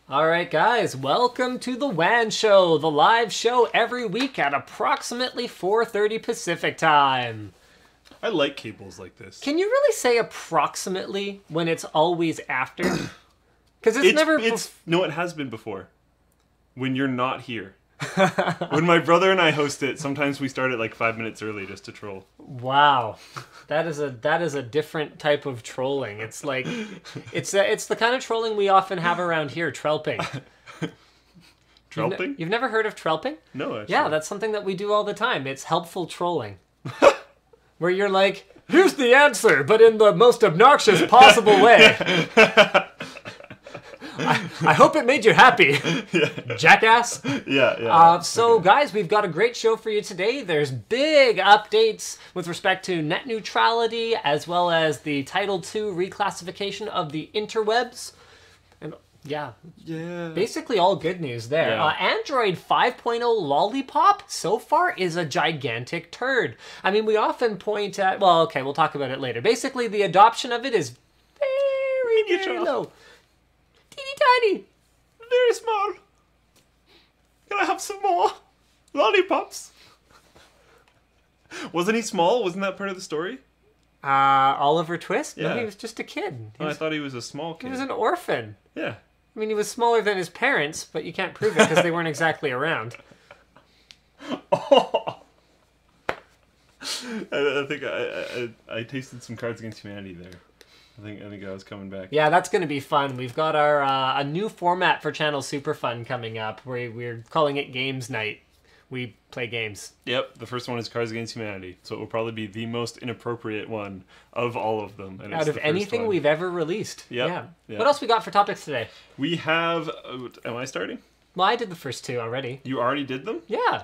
Alright guys, welcome to the WAN show, the live show every week at approximately 4:30 Pacific time. I like cables like this. Can you really say approximately when it's always after? Because it's never... No, it has been before. When you're not here. When my brother and I host it, sometimes we start at like 5 minutes early just to troll. Wow. That is a different type of trolling. It's like it's the kind of trolling we often have around here, trelping. Trelping? You've never heard of trelping? No, actually. Yeah, that's something that we do all the time. It's helpful trolling. Where you're like, here's the answer, but in the most obnoxious possible way. I hope it made you happy, jackass. Yeah. So, guys, we've got a great show for you today. There's big updates with respect to net neutrality, as well as the Title II reclassification of the interwebs. And yeah, basically all good news there. Yeah. Android 5.0 Lollipop so far is a gigantic turd. I mean, we often point at... Well, okay, we'll talk about it later. Basically, the adoption of it is very low. Teeny tiny. Very small. Can I have some more lollipops? Wasn't he small? Wasn't that part of the story? Oliver Twist? Yeah. No, he was just a kid. I thought he was a small kid. He was an orphan. Yeah. I mean, he was smaller than his parents, but you can't prove it because they weren't exactly around. Oh. I think I tasted some Cards Against Humanity there. I think I was coming back. Yeah, that's going to be fun. We've got our a new format for Channel Super Fun coming up. We're calling it Games Night. We play games. Yep, the first one is Cards Against Humanity, so it will probably be the most inappropriate one of all of them. And out of anything we've ever released. Yep. Yeah. What else we got for topics today? We have... am I starting? Well, I did the first two already. You already did them? Yeah.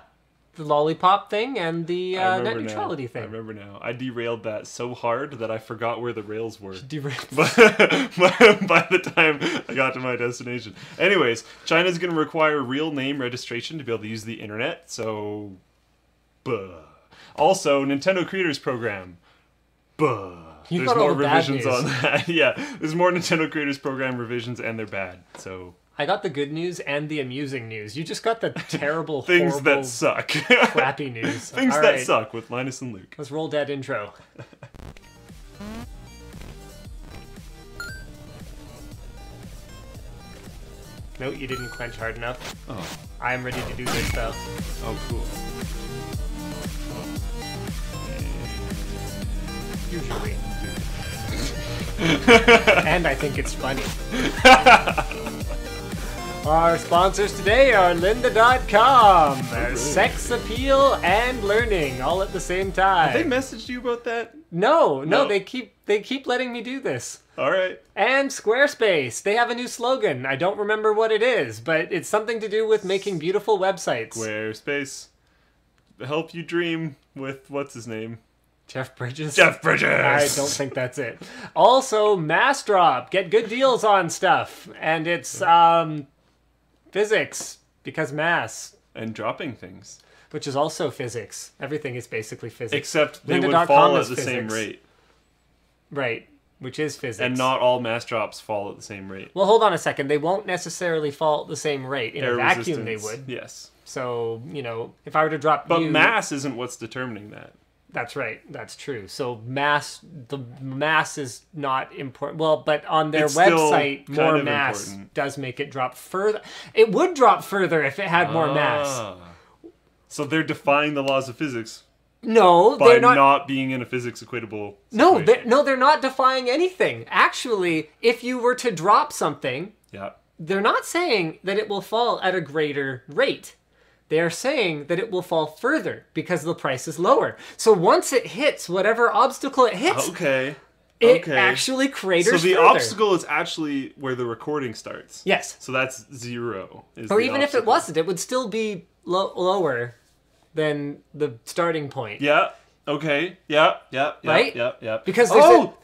The Lollipop thing and the net neutrality thing. I remember now. I derailed that so hard that I forgot where the rails were. Derailed. By the time I got to my destination. Anyways, China's going to require real name registration to be able to use the internet, so... Also, Nintendo Creators Program. There's more revisions on that. Yeah, there's more Nintendo Creators Program revisions, and they're bad, so... I got the good news and the amusing news. You just got the terrible, things horrible, that suck. crappy news. Things that suck with Linus and Luke. Let's roll that intro. No, you didn't quench hard enough. Oh. I am ready to do this, though. Oh, cool. Usually. And I think it's funny. Our sponsors today are lynda.com. Sex appeal and learning all at the same time. Have they messaged you about that? No, they keep letting me do this. All right. And Squarespace. They have a new slogan. I don't remember what it is, but it's something to do with making beautiful websites. Squarespace. Help you dream with what's his name? Jeff Bridges? Jeff Bridges! I don't think that's it. Also, Massdrop. Get good deals on stuff. And it's, physics, because mass. And dropping things. Which is also physics. Everything is basically physics. Except they would fall at the same rate. Right, which is physics. And not all mass drops fall at the same rate. Well, hold on a second. They won't necessarily fall at the same rate. In a vacuum, they would. Yes. So, if I were to drop But mass isn't what's determining that. That's right. That's true. So the mass is not important. Well, but on their website, more mass does make it drop further. It would drop further if it had more mass. So they're defying the laws of physics. No, by they're not being in a physics equatable situation. No, they're not defying anything. Actually, if you were to drop something, they're not saying that it will fall at a greater rate. They are saying that it will fall further because the price is lower. So once it hits whatever obstacle it hits, it actually craters further. So the obstacle is actually where the recording starts. Yes. So that's 0. Or even if it wasn't, it would still be lower than the starting point. Yeah. Okay. Yeah. Right? Yeah. Because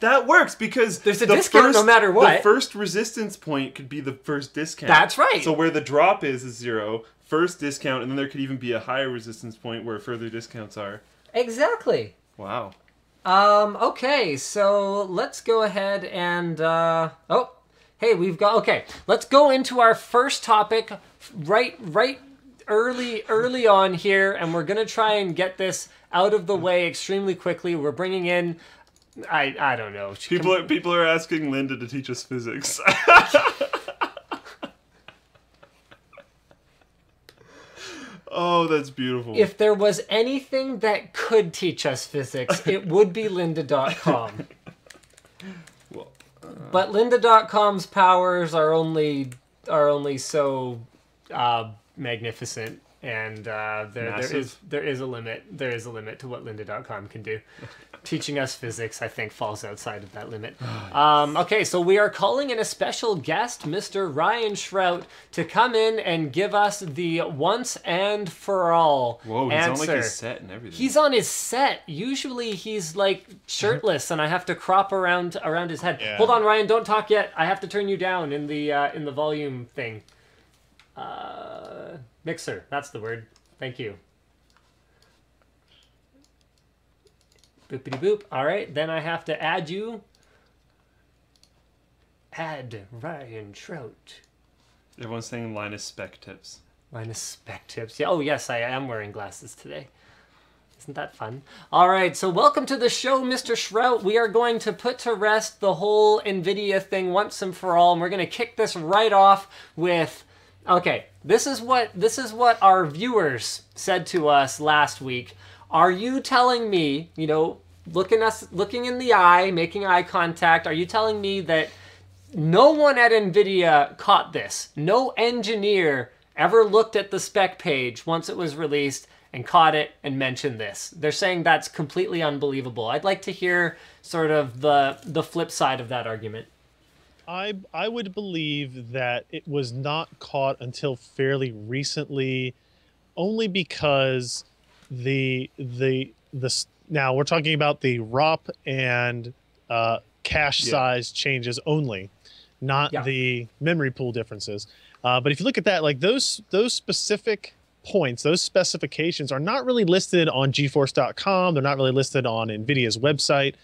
that works because there's a discount no matter what. The first resistance point could be the first discount. That's right. So where the drop is 0. First discount, and then there could even be a higher resistance point where further discounts are. Exactly. Wow. Okay, so let's go ahead and Hey, okay, let's go into our first topic right early on here, and we're going to try and get this out of the way extremely quickly. We're bringing in, I don't know. People are asking Linda to teach us physics. Oh, that's beautiful. If there was anything that could teach us physics, it would be lynda.com. Well, but lynda.com's powers are only so magnificent, and there is a limit. There is a limit to what lynda.com can do. Teaching us physics, I think, falls outside of that limit. Okay, so we are calling in a special guest, Mr. Ryan Shrout, to come in and give us the once and for all Whoa, he's answer. on like his set and everything. He's on his set. Usually he's like shirtless, and I have to crop around his head. Yeah. Hold on, Ryan, don't talk yet. I have to turn you down in the volume thing. Mixer, that's the word. Thank you. Boopity boop. All right, then I have to add you. Add Ryan Shrout. Everyone's saying Linus spec tips. Linus spec tips. Yeah. Oh yes, I am wearing glasses today. Isn't that fun? All right, so welcome to the show, Mr. Shrout. We are going to put to rest the whole NVIDIA thing once and for all, and we're going to kick this right off with. Okay, this is what our viewers said to us last week. Are you telling me, looking in the eye, making eye contact, are you telling me that no one at NVIDIA caught this? No engineer ever looked at the spec page once it was released and caught it and mentioned this? They're saying that's completely unbelievable. I'd like to hear sort of the flip side of that argument. I would believe that it was not caught until fairly recently, only because now we're talking about the ROP and cache size changes only, not the memory pool differences. But if you look at that, like those specific points, those specifications are not really listed on GeForce.com. They're not really listed on NVIDIA's website.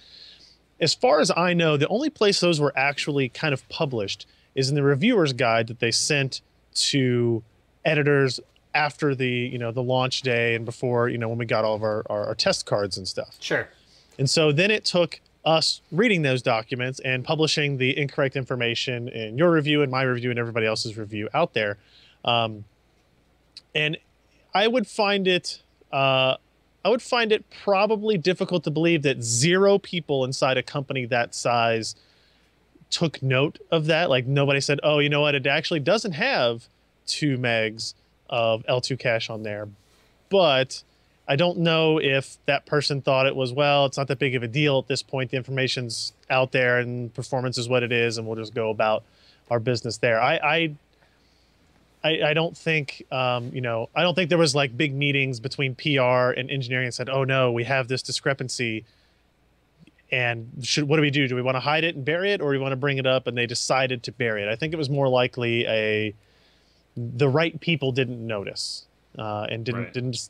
As far as I know, the only place those were actually kind of published is in the reviewer's guide that they sent to editors after the the launch day and before when we got all of our test cards and stuff. Sure. And so then it took us reading those documents and publishing the incorrect information in your review and my review and everybody else's review out there. And I would find it probably difficult to believe that 0 people inside a company that size took note of that. Like nobody said, oh, you know what? It actually doesn't have 2 megs of L2 cache on there. But I don't know if that person thought it was, well, it's not that big of a deal at this point. The information's out there and performance is what it is, and we'll just go about our business there. I don't think, I don't think there was like big meetings between PR and engineering and said, oh no, we have this discrepancy. And what do we do? Do we want to hide it and bury it, or do we want to bring it up? And they decided to bury it. I think it was more likely the right people didn't notice and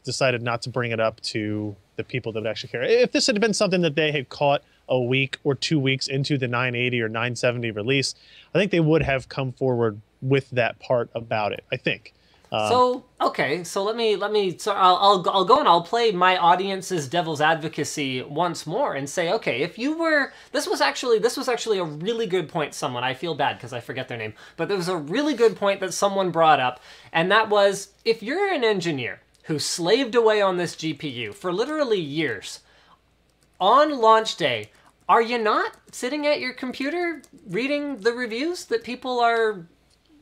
decided not to bring it up to the people that would actually care. If this had been something that they had caught a week or 2 weeks into the 980 or 970 release, I think they would have come forward with that part about it, I think. So let me so I'll go and I'll play my audience's devil's advocacy once more and say, okay, if you were, this was actually a really good point. I feel bad because I forget their name, but there was a really good point that someone brought up, and that was, if you're an engineer who slaved away on this GPU for literally years, on launch day, are you not sitting at your computer reading the reviews that people are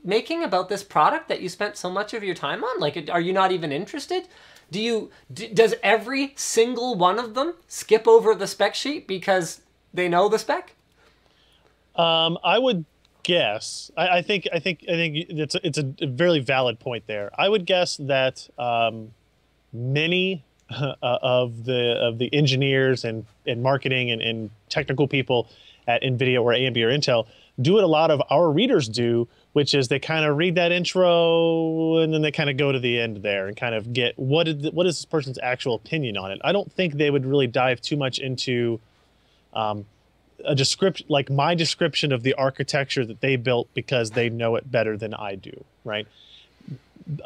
making about this product that you spent so much of your time on? Like, are you not even interested? Does every single one of them skip over the spec sheet because they know the spec? I would guess. I think it's a very valid point there. I would guess that many of the engineers and marketing and technical people at NVIDIA or AMD or Intel do what a lot of our readers do, which is they kind of read that intro and then they kind of go to the end there and kind of get what is this person's actual opinion on it. I don't think they would really dive too much into a description, like my description of the architecture that they built because they know it better than I do, right?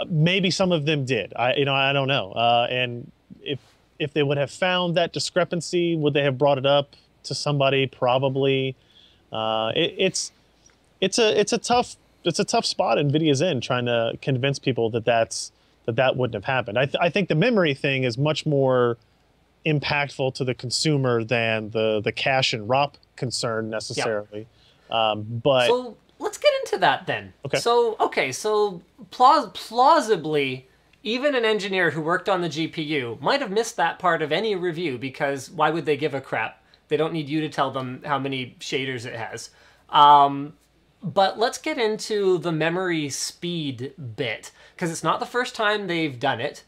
Maybe some of them did. I don't know. And if they would have found that discrepancy, would they have brought it up to somebody? Probably. It's a tough spot NVIDIA's in, trying to convince people that that wouldn't have happened. I think the memory thing is much more impactful to the consumer than the cache and ROP concern necessarily. But so let's get into that then. Okay. So plausibly, even an engineer who worked on the GPU might have missed that part of any review, because why would they give a crap? They don't need you to tell them how many shaders it has. But let's get into the memory speed bit, because it's not the first time they've done it.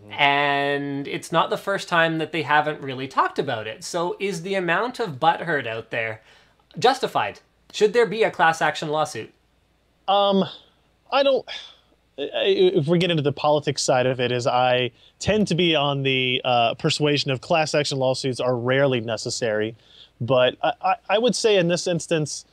And it's not the first time that they haven't really talked about it. So is the amount of butthurt out there justified? Should there be a class action lawsuit? I don't. If we get into the politics side of it, is I tend to be on the persuasion of class action lawsuits are rarely necessary. But I would say in this instance,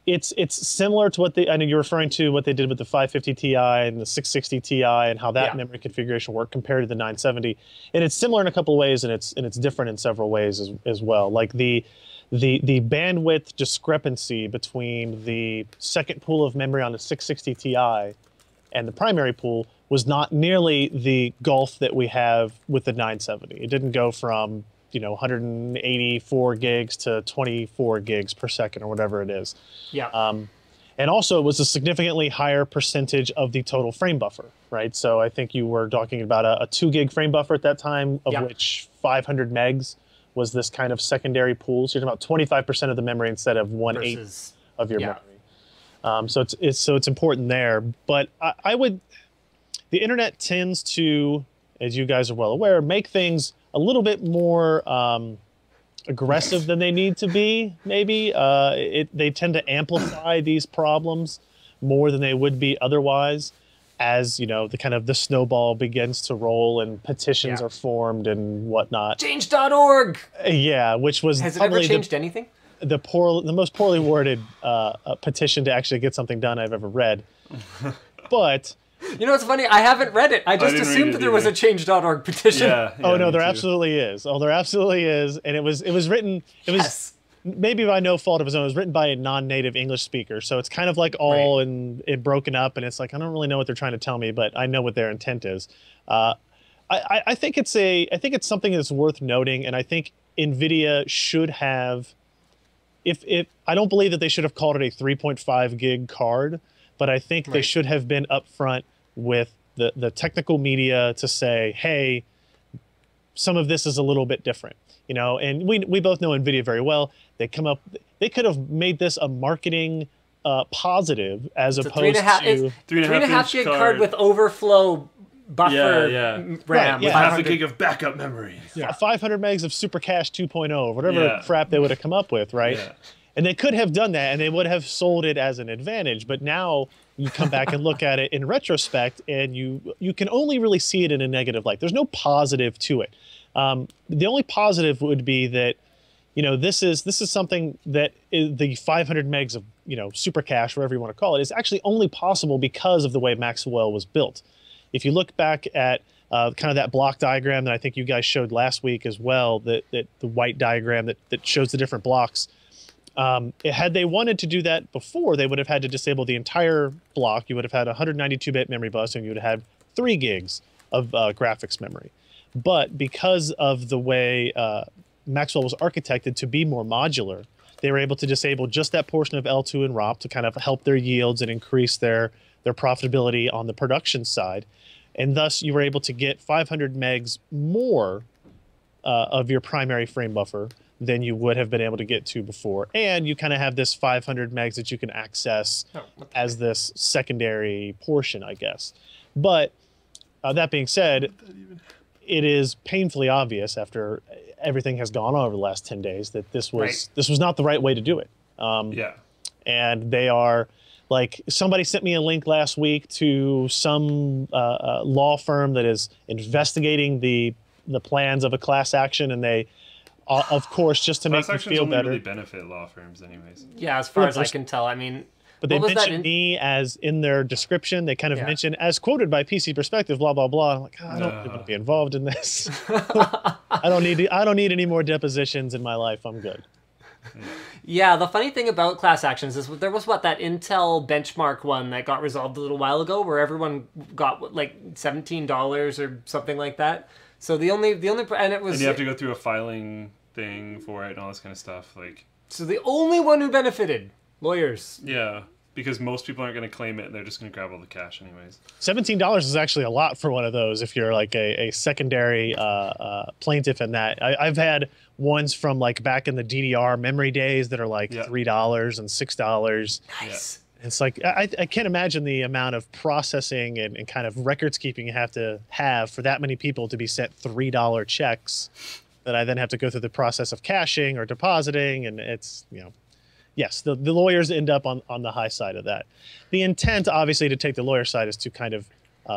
it's similar to what I know you're referring to what they did with the 550 Ti and the 660 Ti and how that memory configuration worked compared to the 970. And it's similar in a couple of ways, and it's different in several ways as well. Like the bandwidth discrepancy between the second pool of memory on the 660 Ti and the primary pool was not nearly the gulf that we have with the 970. It didn't go from 184 gigs to 24 gigs per second or whatever it is. Yeah. And also it was a significantly higher percentage of the total frame buffer, right? So I think you were talking about a 2 gig frame buffer at that time, of which 500 megs was this kind of secondary pool. So you're talking about 25% of the memory instead of 1/8 of your memory. So it's important there. But the internet tends to, as you guys are well aware, make things a little bit more aggressive than they need to be, maybe. They tend to amplify these problems more than they would be otherwise, as the snowball begins to roll and petitions are formed and whatnot. Change.org! Yeah, which was Has it ever changed anything? The most poorly worded petition to actually get something done I've ever read. But It's funny, I haven't read it. I just assumed that there was a change.org petition. No, there absolutely is. There absolutely is. And it was written, maybe by no fault of his own, it was written by a non-native English speaker. So it's kind of like all and it broken up, and it's like, I don't really know what they're trying to tell me, but I know what their intent is. I think it's something that's worth noting, and I think NVIDIA should have, I don't believe that they should have called it a 3.5 gig card, but I think they should have been upfront with the technical media to say, hey, some of this is a little bit different, and we both know NVIDIA very well. They could have made this a marketing positive as opposed to 3.5 gig card with overflow buffer RAM. Half a gig of backup memory. 500 megs of super cache 2.0, whatever crap they would have come up with, right? And they could have done that, and they would have sold it as an advantage. But now you come back and look at it in retrospect, and you can only really see it in a negative light. There's no positive to it. The only positive would be that, this is something that the 500 megs of super cache, whatever you want to call it, is actually only possible because of the way Maxwell was built. If you look back at kind of that block diagram that I think you guys showed last week as well, that the white diagram that shows the different blocks. Had they wanted to do that before, they would have had to disable the entire block. You would have had a 192-bit memory bus, and you would have had 3 gigs of graphics memory. But because of the way Maxwell was architected to be more modular, they were able to disable just that portion of L2 and ROP to kind of help their yields and increase their profitability on the production side. And thus, you were able to get 500 megs more of your primary frame buffer than you would have been able to get to before. And you kind of have this 500 megs that you can access as this secondary portion, I guess. But that being said, it is painfully obvious after everything has gone on over the last 10 days that this was not the right way to do it. And they are, like, somebody sent me a link last week to some law firm that is investigating the plans of a class action, and they of course, just to make you feel only better. Really benefit law firms, anyways. Yeah, as far as I can tell. I mean, but they mentioned me as in their description. They kind of mentioned as quoted by PC Perspective, blah blah blah. I'm like, I don't really want to be involved in this. I don't need any more depositions in my life. I'm good. Yeah, the funny thing about class actions is there was that Intel benchmark one that got resolved a little while ago, where everyone got like $17 or something like that. So the only and it was and you have to go through a filing thing for it and all this kind of stuff. Like, so the only one who benefited, lawyers. Yeah, because most people aren't going to claim it and they're just going to grab all the cash anyways. $17 is actually a lot for one of those if you're like a secondary plaintiff in that. I've had ones from like back in the DDR memory days that are like $3 and $6. Nice. Yeah. It's like I can't imagine the amount of processing and kind of records keeping you have to have for that many people to be sent $3 checks that I then have to go through the process of cashing or depositing, and it's, you know, yes, the lawyers end up on the high side of that. The intent, obviously, to take the lawyer side is to kind of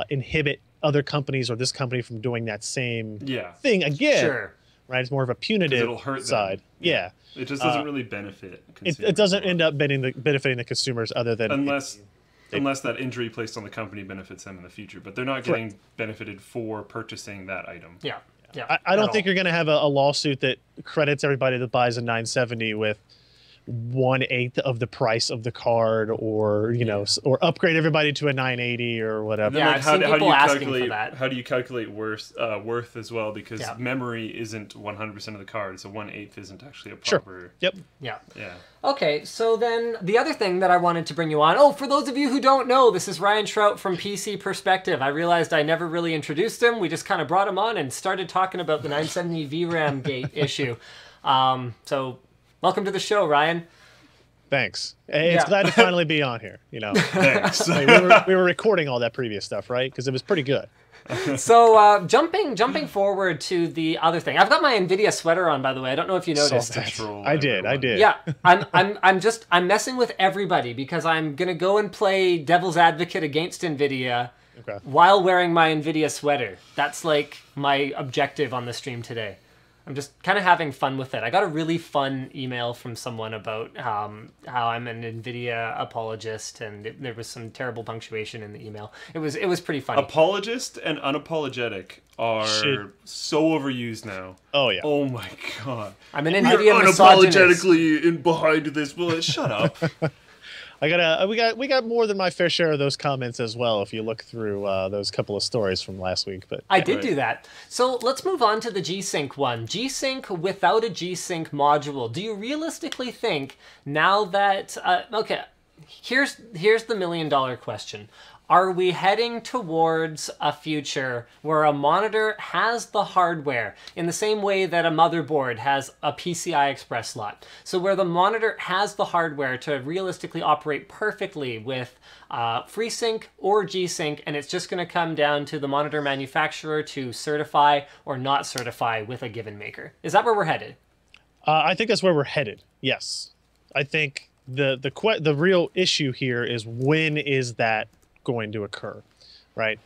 inhibit other companies or this company from doing that same thing again. Sure. Right? It's more of a punitive it'll hurt side. Them. Yeah. It just doesn't really benefit consumers. It doesn't end up benefiting the consumers other than... Unless that injury placed on the company benefits them in the future. But they're not getting benefited for purchasing that item. Yeah. Yeah. I don't think you're going to have a lawsuit that credits everybody that buys a 970 with 1/8 of the price of the card, or or upgrade everybody to a 980 or whatever. Yeah, I've seen people asking for that. How do you calculate worth as well? Because memory isn't 100% of the card, so 1/8 isn't actually a proper. Sure. Yep. Yeah. Yeah. Okay, so then the other thing that I wanted to bring you on. Oh, for those of you who don't know, this is Ryan Shrout from PC Perspective. I realized I never really introduced him. We just kind of brought him on and started talking about the 970 VRAM gate issue. So. Welcome to the show, Ryan. Thanks. Hey, it's glad to finally be on here. Thanks. Like, we were recording all that previous stuff, right? Because it was pretty good. So jumping forward to the other thing, I've got my NVIDIA sweater on, by the way. I don't know if you noticed. I did. Yeah, I'm messing with everybody because I'm gonna go and play devil's advocate against NVIDIA while wearing my NVIDIA sweater. That's like my objective on the stream today. I'm just kind of having fun with it. I got a really fun email from someone about how I'm an NVIDIA apologist, and there was some terrible punctuation in the email. It was pretty funny. Apologist and unapologetic are so overused now. Oh yeah. Oh my god. I'm an NVIDIA misogynist. Unapologetically behind this. Well, shut up. We got more than my fair share of those comments as well. If you look through those couple of stories from last week, but I did do that. So let's move on to the G-Sync one. G-Sync without a G-Sync module. Do you realistically think now that okay? Here's the $1 million question. Are we heading towards a future where a monitor has the hardware in the same way that a motherboard has a PCI Express slot? So where the monitor has the hardware to realistically operate perfectly with FreeSync or G-Sync, and it's just going to come down to the monitor manufacturer to certify or not certify with a given maker. Is that where we're headed? I think that's where we're headed. Yes. I think the real issue here is when is that going to occur, right?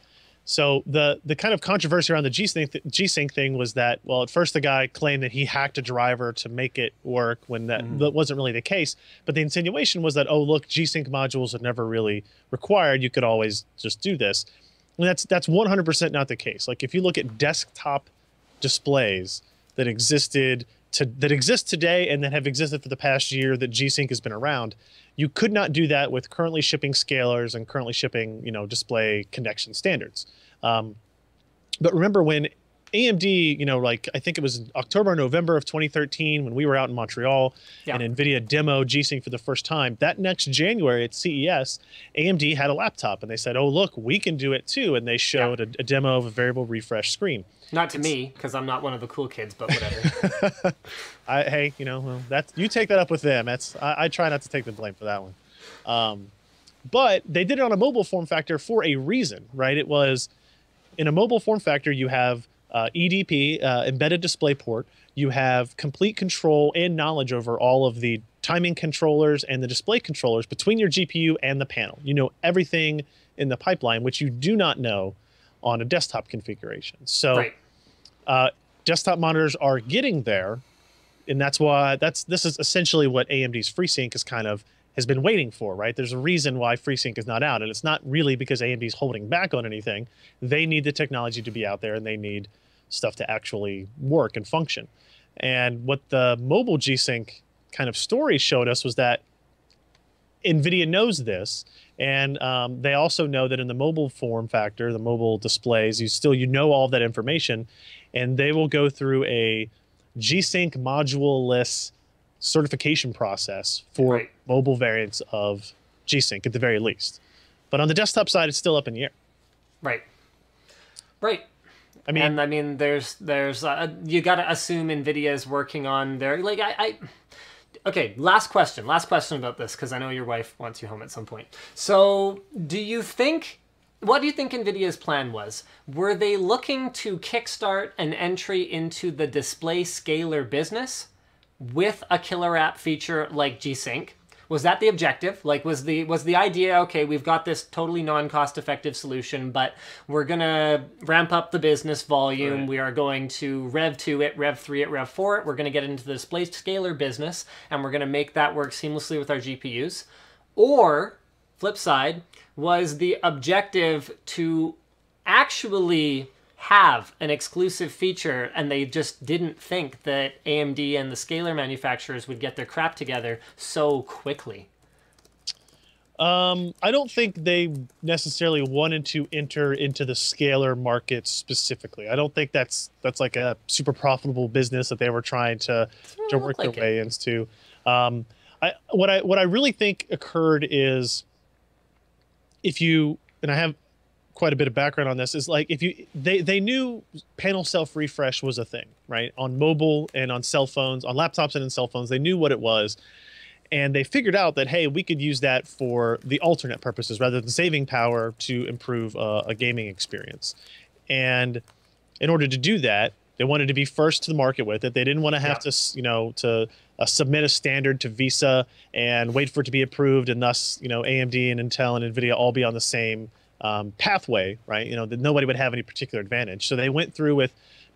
So the kind of controversy around the G-Sync thing was that, well, at first the guy claimed that he hacked a driver to make it work when that wasn't really the case. But the insinuation was that, oh, look, G-Sync modules are never really required. You could always just do this. And that's 100% not the case. Like if you look at desktop displays that exist today and that have existed for the past year that G-Sync has been around, you could not do that with currently shipping scalars and currently shipping, display connection standards. But remember when AMD, like I think it was October or November of 2013 when we were out in Montreal and NVIDIA demoed G-Sync for the first time, that next January at CES, AMD had a laptop and they said, oh, look, we can do it too. And they showed a demo of a variable refresh screen. Not to me, because I'm not one of the cool kids, but whatever. Hey, that's you take that up with them. I try not to take the blame for that one. But they did it on a mobile form factor for a reason, right? It was in a mobile form factor, you have EDP, embedded display port. You have complete control and knowledge over all of the timing controllers and the display controllers between your GPU and the panel. You know everything in the pipeline, which you do not know on a desktop configuration. So desktop monitors are getting there, that's why this is essentially what AMD's FreeSync has been waiting for, right? There's a reason why FreeSync is not out, and it's not really because AMD's holding back on anything. They need the technology to be out there, and they need stuff to actually work and function. And what the mobile G-Sync kind of story showed us was that NVIDIA knows this, and they also know that in the mobile form factor, the mobile displays, you know all of that information, and they will go through a G-Sync module-less certification process for mobile variants of G-Sync at the very least. But on the desktop side, it's still up in the air. Right. I mean, there's you got to assume NVIDIA is working on their Okay, last question about this, because I know your wife wants you home at some point. So, what do you think NVIDIA's plan was? Were they looking to kickstart an entry into the display scaler business with a killer app feature like G-Sync? Was that the objective? Like, was the idea, okay, we've got this totally non-cost-effective solution, but we're going to ramp up the business volume. Right. We are going to Rev 2 it, Rev 3 it, Rev 4 it. We're going to get into the display scaler business, and we're going to make that work seamlessly with our GPUs. Or, flip side, was the objective to actually have an exclusive feature, and they just didn't think that AMD and the scaler manufacturers would get their crap together so quickly? I don't think they necessarily wanted to enter into the scaler market specifically. I don't think that's like a super profitable business that they were trying to work their way into. What I really think occurred is, and I have quite a bit of background on this, is like they knew panel self refresh was a thing, right? On mobile and on cell phones, on laptops and in cell phones, they knew what it was, and they figured out that, hey, we could use that for the alternate purposes rather than saving power to improve a gaming experience. And in order to do that, they wanted to be first to the market with it. They didn't want to have to submit a standard to Visa and wait for it to be approved, and thus AMD and Intel and NVIDIA all be on the same pathway, right? That nobody would have any particular advantage. So they went through with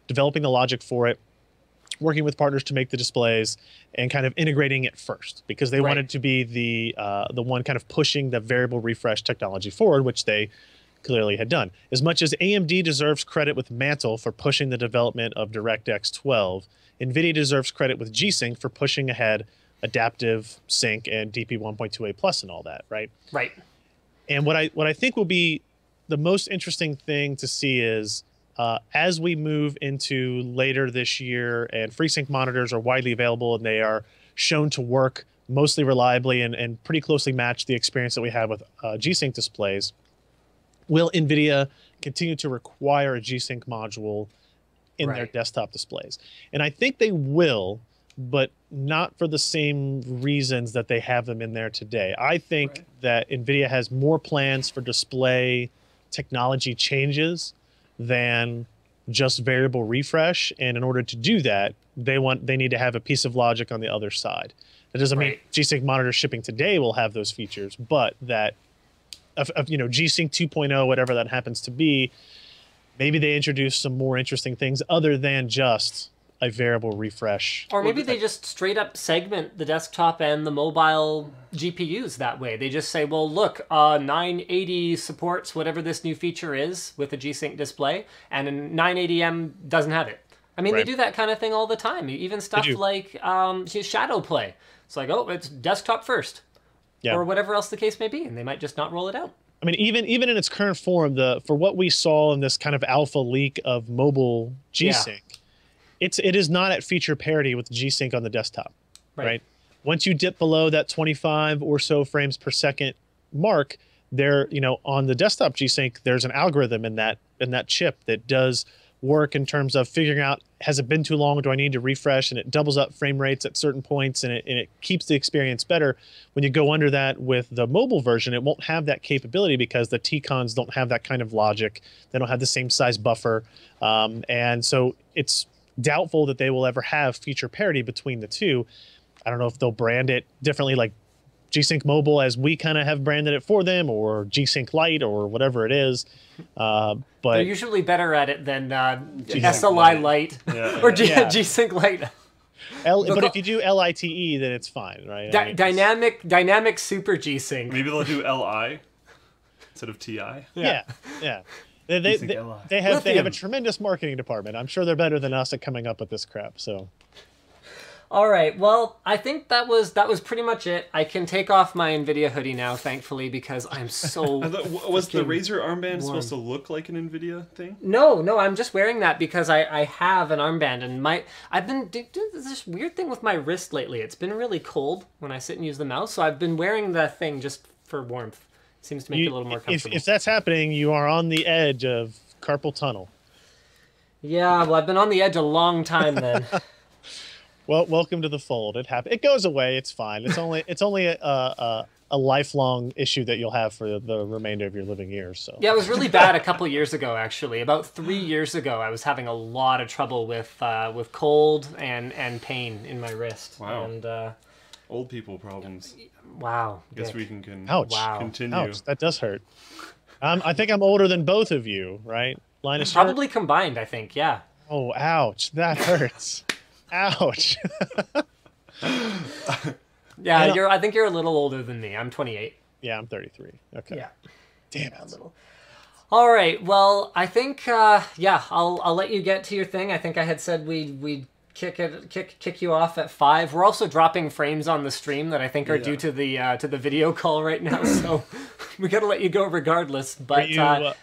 developing the logic for it, working with partners to make the displays, and kind of integrating it first, because they wanted to be the one kind of pushing the variable refresh technology forward, which they clearly had done. As much as AMD deserves credit with Mantle for pushing the development of DirectX 12, NVIDIA deserves credit with G-Sync for pushing ahead adaptive sync and DP 1.2a plus and all that, right? Right. And what I think will be the most interesting thing to see is as we move into later this year and FreeSync monitors are widely available and they are shown to work mostly reliably and pretty closely match the experience that we have with G-Sync displays, will NVIDIA continue to require a G-Sync module in their desktop displays? And I think they will, but not for the same reasons that they have them in there today. I think that NVIDIA has more plans for display technology changes than just variable refresh, and in order to do that, they need to have a piece of logic on the other side. That doesn't mean G-Sync monitors shipping today will have those features, but that G-Sync 2.0, whatever that happens to be, maybe they introduce some more interesting things other than just a variable refresh. Or maybe they just straight up segment the desktop and the mobile GPUs that way. They just say, well, look, 980 supports whatever this new feature is with a G-Sync display, and a 980M doesn't have it. I mean, they do that kind of thing all the time. Even stuff like Shadow Play. It's like, oh, it's desktop first. Yeah. Or whatever else the case may be, and they might just not roll it out. I mean, even in its current form, for what we saw in this kind of alpha leak of mobile G-Sync, it is not at feature parity with G-Sync on the desktop, right? Once you dip below that 25 or so frames per second mark, on the desktop G-Sync, there's an algorithm in that chip that does work in terms of figuring out, has it been too long, do I need to refresh, and it doubles up frame rates at certain points, and it keeps the experience better. When you go under that with the mobile version, it won't have that capability because the T-Cons don't have that kind of logic. They don't have the same size buffer, and so it's doubtful that they will ever have feature parity between the two. I don't know if they'll brand it differently, like G-Sync Mobile as we kind of have branded it for them, or G-Sync Lite, or whatever it is. But they're usually better at it than SLI Lite or G-Sync Lite. But if you do LITE, then it's fine, right? Dynamic Super G-Sync. Maybe they'll do LI instead of TI. Yeah. They have a tremendous marketing department. I'm sure they're better than us at coming up with this crap. So. All right. Well, I think that was pretty much it. I can take off my NVIDIA hoodie now, thankfully, because I'm so. Was the Razer armband supposed to look like an NVIDIA thing? No. I'm just wearing that because I have an armband, and I've been doing this weird thing with my wrist lately. It's been really cold when I sit and use the mouse, so I've been wearing the thing just for warmth. Seems to make it a little more comfortable. If that's happening, you are on the edge of carpal tunnel. Yeah, well, I've been on the edge a long time then. Well, welcome to the fold. It happens. It goes away. It's fine. It's only a lifelong issue that you'll have for the remainder of your living years. So yeah, it was really bad a couple years ago. Actually, about 3 years ago, I was having a lot of trouble with cold and pain in my wrist. Wow. And old people problems. Wow. Guess we can Ouch. continue. Ouch. That does hurt. I think I'm older than both of you, right? Linus, probably combined. I think. Yeah. Oh, ouch! That hurts. Ouch. Yeah, I think you're a little older than me. I'm 28. Yeah, I'm 33. Okay. Yeah. Damn it. All right. Well, I think I'll let you get to your thing. I think I had said we'd kick you off at 5. We're also dropping frames on the stream that I think are due to the video call right now. So we got to let you go regardless. But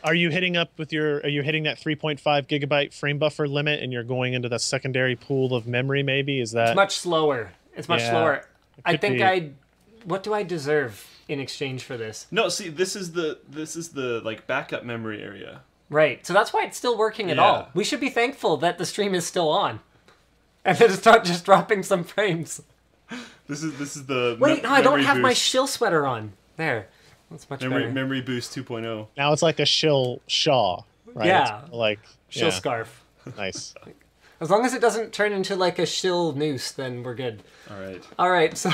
are you hitting that 3.5 gigabyte frame buffer limit, and you're going into the secondary pool of memory? Maybe is that? It's much slower. Slower. I think what do I deserve in exchange for this? No, see, this is the like backup memory area. Right. So that's why it's still working at all. We should be thankful that the stream is still on. And then start just dropping some frames. This is the wait. No, I don't have my shill sweater on. There, that's much better. Memory boost 2.0. Now it's like a shill shawl, right? Yeah, it's like shill scarf. Nice. As long as it doesn't turn into like a shill noose, then we're good. All right. So.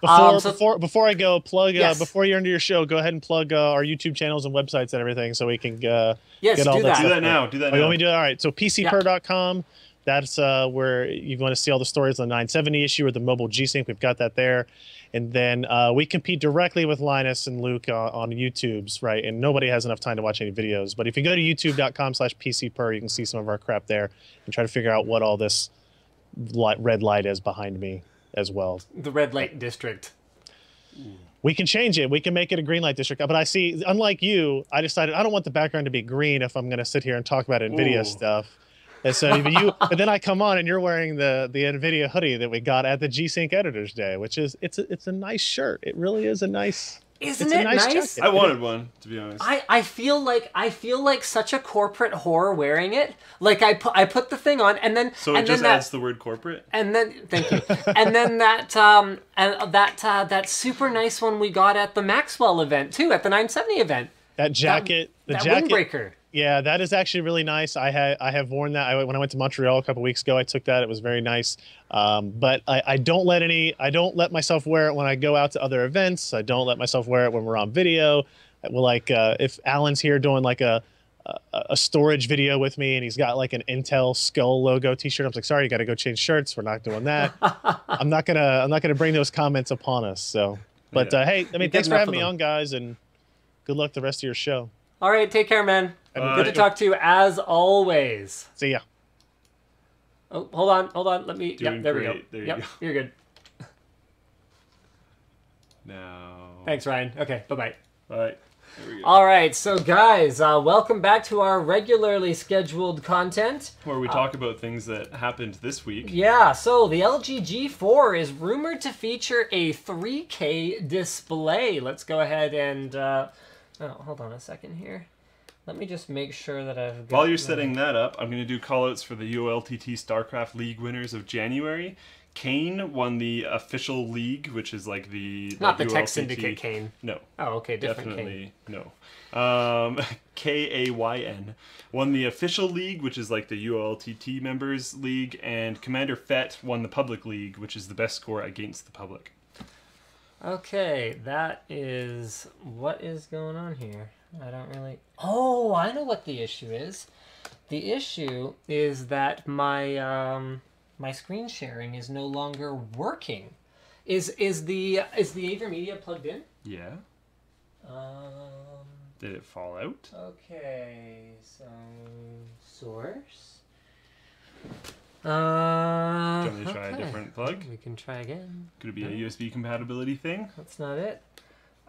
Before I go, plug before you're into your show, go ahead and plug our YouTube channels and websites and everything, so we can get all that. Do that now. You want me to do it? All right. So PCPer.com. That's where you want to see all the stories on the 970 issue or the mobile G-Sync. We've got that there. And then we compete directly with Linus and Luke on YouTube's, right? And nobody has enough time to watch any videos. But if you go to youtube.com/PCPer, you can see some of our crap there and try to figure out what all this red light is behind me as well. The red light district. We can change it. We can make it a green light district. But I see, unlike you, I decided I don't want the background to be green if I'm going to sit here and talk about NVIDIA stuff. And so, but then I come on and you're wearing the NVIDIA hoodie that we got at the G-Sync Editors Day, which is it's a nice shirt. It really is a nice. Isn't it nice? I wanted one, to be honest. I feel like such a corporate whore wearing it. Like I put the thing on and then so it just adds the word corporate. And then thank you. And then that super nice one we got at the Maxwell event too, at the 970 event. That jacket, the jacket windbreaker. Yeah, that is actually really nice. I have worn that. When I went to Montreal a couple weeks ago, I took that. It was very nice. But I don't let myself wear it when I go out to other events. I don't let myself wear it when we're on video. Well, like if Alan's here doing like a storage video with me and he's got like an Intel Skull logo T-shirt, I'm like, sorry, you got to go change shirts. We're not doing that. I'm not gonna bring those comments upon us. So, but hey, thanks for having me on, guys, and good luck the rest of your show. All right, take care, man. Good to talk to you as always. See ya. Oh, hold on. Let me. Yep, there we go. There you go. You're good. Now. Thanks, Ryan. Okay, bye-bye. Bye. There we go. All right, so guys, welcome back to our regularly scheduled content. Where we talk about things that happened this week. Yeah, so the LG G4 is rumored to feature a 3K display. Let's go ahead and... hold on a second here. Let me just make sure that I've got... While you're setting that up, I'm going to do callouts for the ULTT StarCraft League winners of January. Kane won the official league, which is like the... Not the ULTT. Tech Syndicate Kane. No. Oh, okay, different Definitely Kane. no. Kayn won the official league, which is like the ULTT members league, and Commander Fett won the public league, which is the best score against the public. Okay, that is... What is going on here? I don't really... Oh, I know what the issue is. The issue is that my My screen sharing is no longer working. Is the AverMedia plugged in? Yeah. Did it fall out? Okay, so source. Do you want me to try a different plug? We can try again. Could it be a USB compatibility thing? That's not it.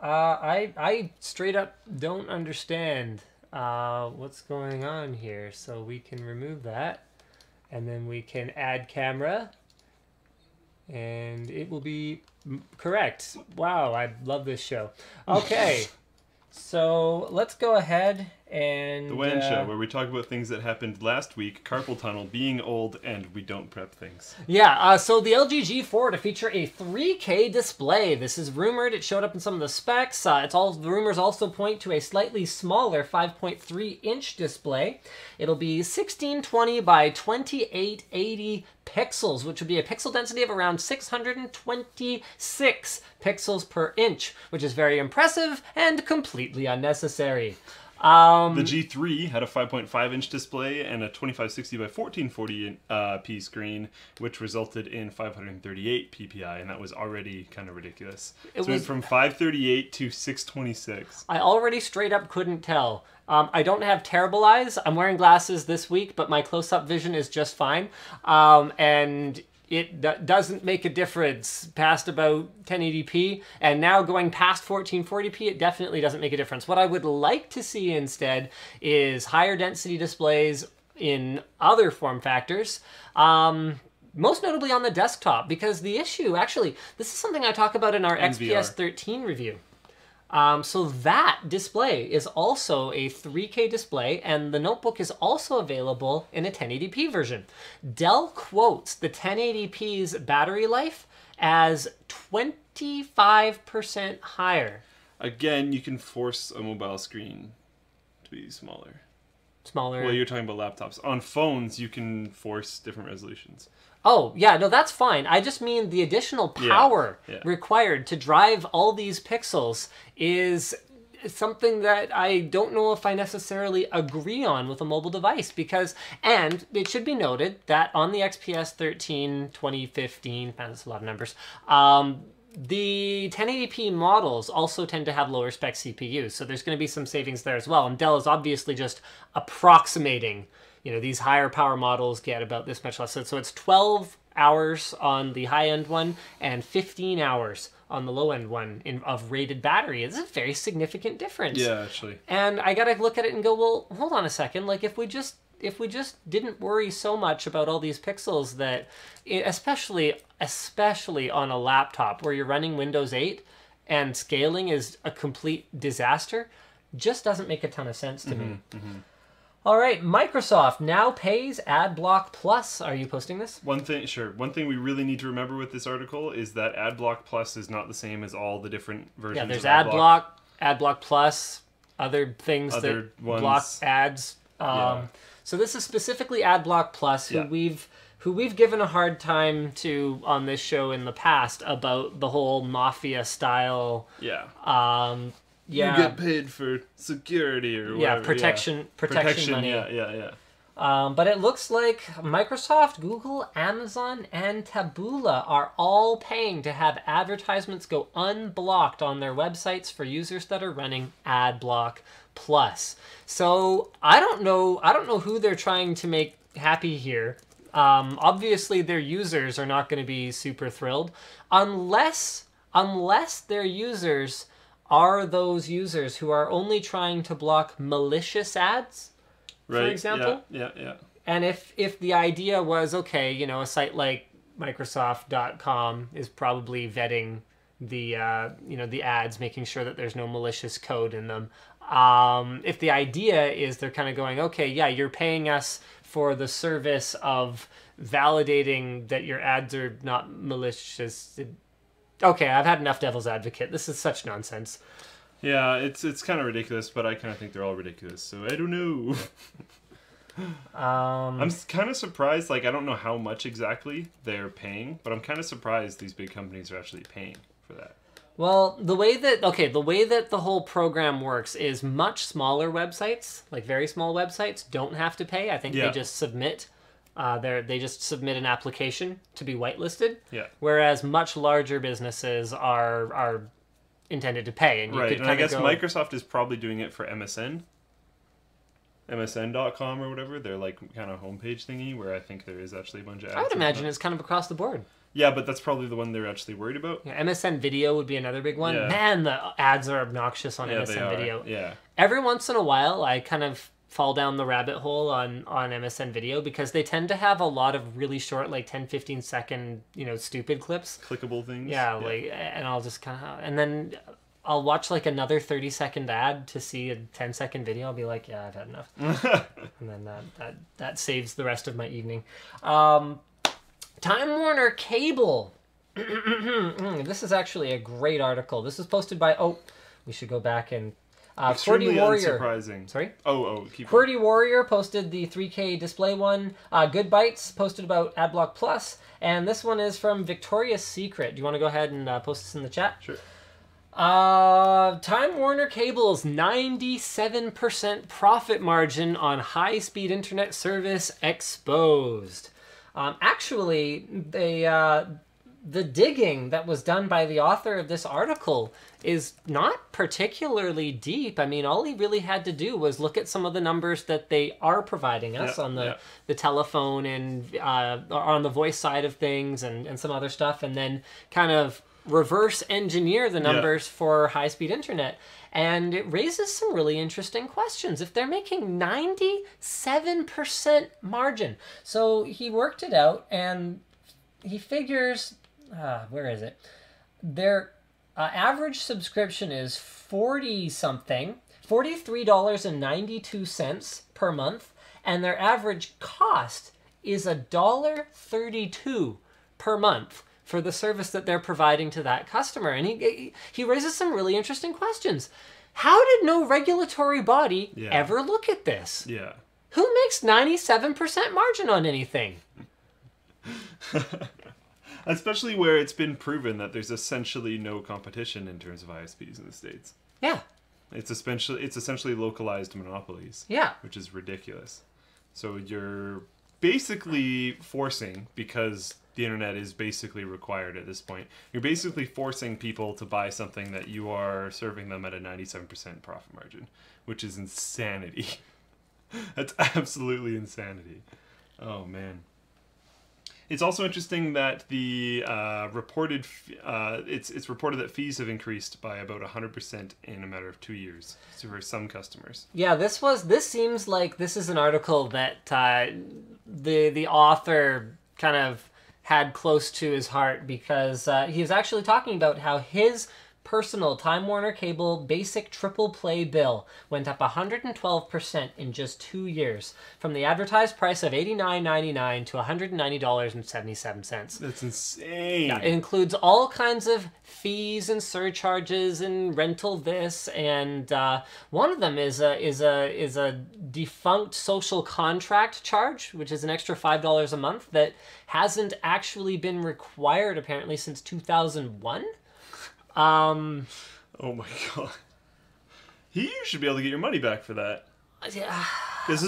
I straight up don't understand what's going on here, so we can remove that, and then we can add camera, and it will be correct. Wow, I love this show. Okay. So let's go ahead and... The WAN show, where we talk about things that happened last week, carpal tunnel, being old, and we don't prep things. Yeah, so the LG G4 to feature a 3K display. This is rumored. It showed up in some of the specs. The rumors also point to a slightly smaller 5.3-inch display. It'll be 1620 by 2880 pixels, which would be a pixel density of around 626 pixels per inch, which is very impressive and completely unnecessary. The G3 had a 5.5-inch display and a 2560 by 1440p screen, which resulted in 538 ppi, and that was already kind of ridiculous. It went from 538 to 626. I already straight up couldn't tell. I don't have terrible eyes. I'm wearing glasses this week, but my close-up vision is just fine. And it doesn't make a difference past about 1080p, and now going past 1440p, it definitely doesn't make a difference. What I would like to see instead is higher density displays in other form factors, most notably on the desktop, because the issue, actually, this is something I talk about in our XPS 13 review. So that display is also a 3K display, and the notebook is also available in a 1080p version. Dell quotes the 1080p's battery life as 25% higher. Again, you can force a mobile screen to be smaller. Smaller? Well, you're talking about laptops. On phones, you can force different resolutions. Oh, yeah, no, that's fine. I just mean the additional power required to drive all these pixels is something that I don't know if I necessarily agree on with a mobile device, because, and it should be noted that on the XPS 13 2015, that's a lot of numbers, the 1080p models also tend to have lower spec CPUs, so there's going to be some savings there as well, and Dell is obviously just approximating. You know, these higher power models get about this much less. So it's 12 hours on the high-end one and 15 hours on the low-end one of rated battery. It's a very significant difference. Yeah, actually. And I got to look at it and go, well, hold on a second. Like, if we just didn't worry so much about all these pixels that, especially on a laptop where you're running Windows 8 and scaling is a complete disaster, just doesn't make a ton of sense to me. Mm-hmm. All right, Microsoft now pays AdBlock Plus. Are you posting this? One thing we really need to remember with this article is that AdBlock Plus is not the same as all the different versions. Yeah, there's of AdBlock Plus, other things that block ads. So this is specifically AdBlock Plus, who we've given a hard time to on this show in the past about the whole mafia style. Yeah. You get paid for security or whatever. Yeah, protection money. Yeah. But it looks like Microsoft, Google, Amazon, and Taboola are all paying to have advertisements go unblocked on their websites for users that are running AdBlock Plus. So I don't know who they're trying to make happy here. Obviously, their users are not going to be super thrilled unless their users are those users who are only trying to block malicious ads, for example. Yeah. And if the idea was, okay, you know, a site like Microsoft.com is probably vetting the the ads, making sure that there's no malicious code in them. If the idea is they're kind of going, okay, yeah, you're paying us for the service of validating that your ads are not malicious. Okay, I've had enough devil's advocate. This is such nonsense. Yeah, it's kind of ridiculous, but I kind of think they're all ridiculous, so I don't know. I'm kind of surprised. Like, I don't know how much exactly they're paying, but I'm kind of surprised these big companies are actually paying for that. Well, the way that the whole program works is much smaller websites, like very small websites, don't have to pay. I think they just submit They just submit an application to be whitelisted. Yeah. Whereas much larger businesses are intended to pay. And you could and I guess Microsoft is probably doing it for MSN. MSN.com or whatever, their like kind of homepage thingy where I think there is actually a bunch of ads. I would imagine it's kind of across the board. Yeah, but that's probably the one they're actually worried about. Yeah, MSN Video would be another big one. Yeah. Man, the ads are obnoxious on Yeah, MSN Video. Yeah. Every once in a while, I kind of fall down the rabbit hole on MSN Video because they tend to have a lot of really short, like 10, 15 second, stupid clips. Clickable things. Yeah, and I'll just kind of... And then I'll watch like another 30-second ad to see a 10-second video. I'll be like, yeah, I've had enough. And then that saves the rest of my evening. Time Warner Cable. This is actually a great article. This was posted by... Oh, we should go back and... Extremely QWERTY Warrior. Unsurprising. Sorry? Keep QWERTY Warrior posted the 3K display one. Good Bytes posted about AdBlock Plus. And this one is from Victoria's Secret. Do you want to go ahead and post this in the chat? Sure. Time Warner Cable's 97% profit margin on high-speed internet service exposed. Actually, the digging that was done by the author of this article is not particularly deep. I mean, all he really had to do was look at some of the numbers that they are providing us on the telephone and on the voice side of things and some other stuff, and then kind of reverse engineer the numbers for high-speed internet. And it raises some really interesting questions. If they're making 97% margin, so he worked it out and he figures, where is it? Their average subscription is $43.92 per month, and their average cost is $1.32 per month for the service that they're providing to that customer. And he raises some really interesting questions. How did no regulatory body ever look at this? Yeah. Who makes 97% margin on anything? Especially where it's been proven that there's essentially no competition in terms of ISPs in the States. Yeah. It's essentially localized monopolies. Yeah. Which is ridiculous. So you're basically forcing, because the internet is basically required at this point, you're basically forcing people to buy something that you are serving them at a 97% profit margin, which is insanity. That's absolutely insanity. Oh, man. It's also interesting that the it's reported that fees have increased by about 100% in a matter of 2 years for some customers. Yeah, this seems like this is an article that the author kind of had close to his heart, because he was actually talking about how his personal Time Warner Cable basic triple play bill went up 112% in just 2 years, from the advertised price of $89.99 to $190.77. That's insane. Yeah, it includes all kinds of fees and surcharges and rental this, and one of them is a defunct social contract charge, which is an extra $5 a month that hasn't actually been required apparently since 2001. Oh my god. You should be able to get your money back for that. Because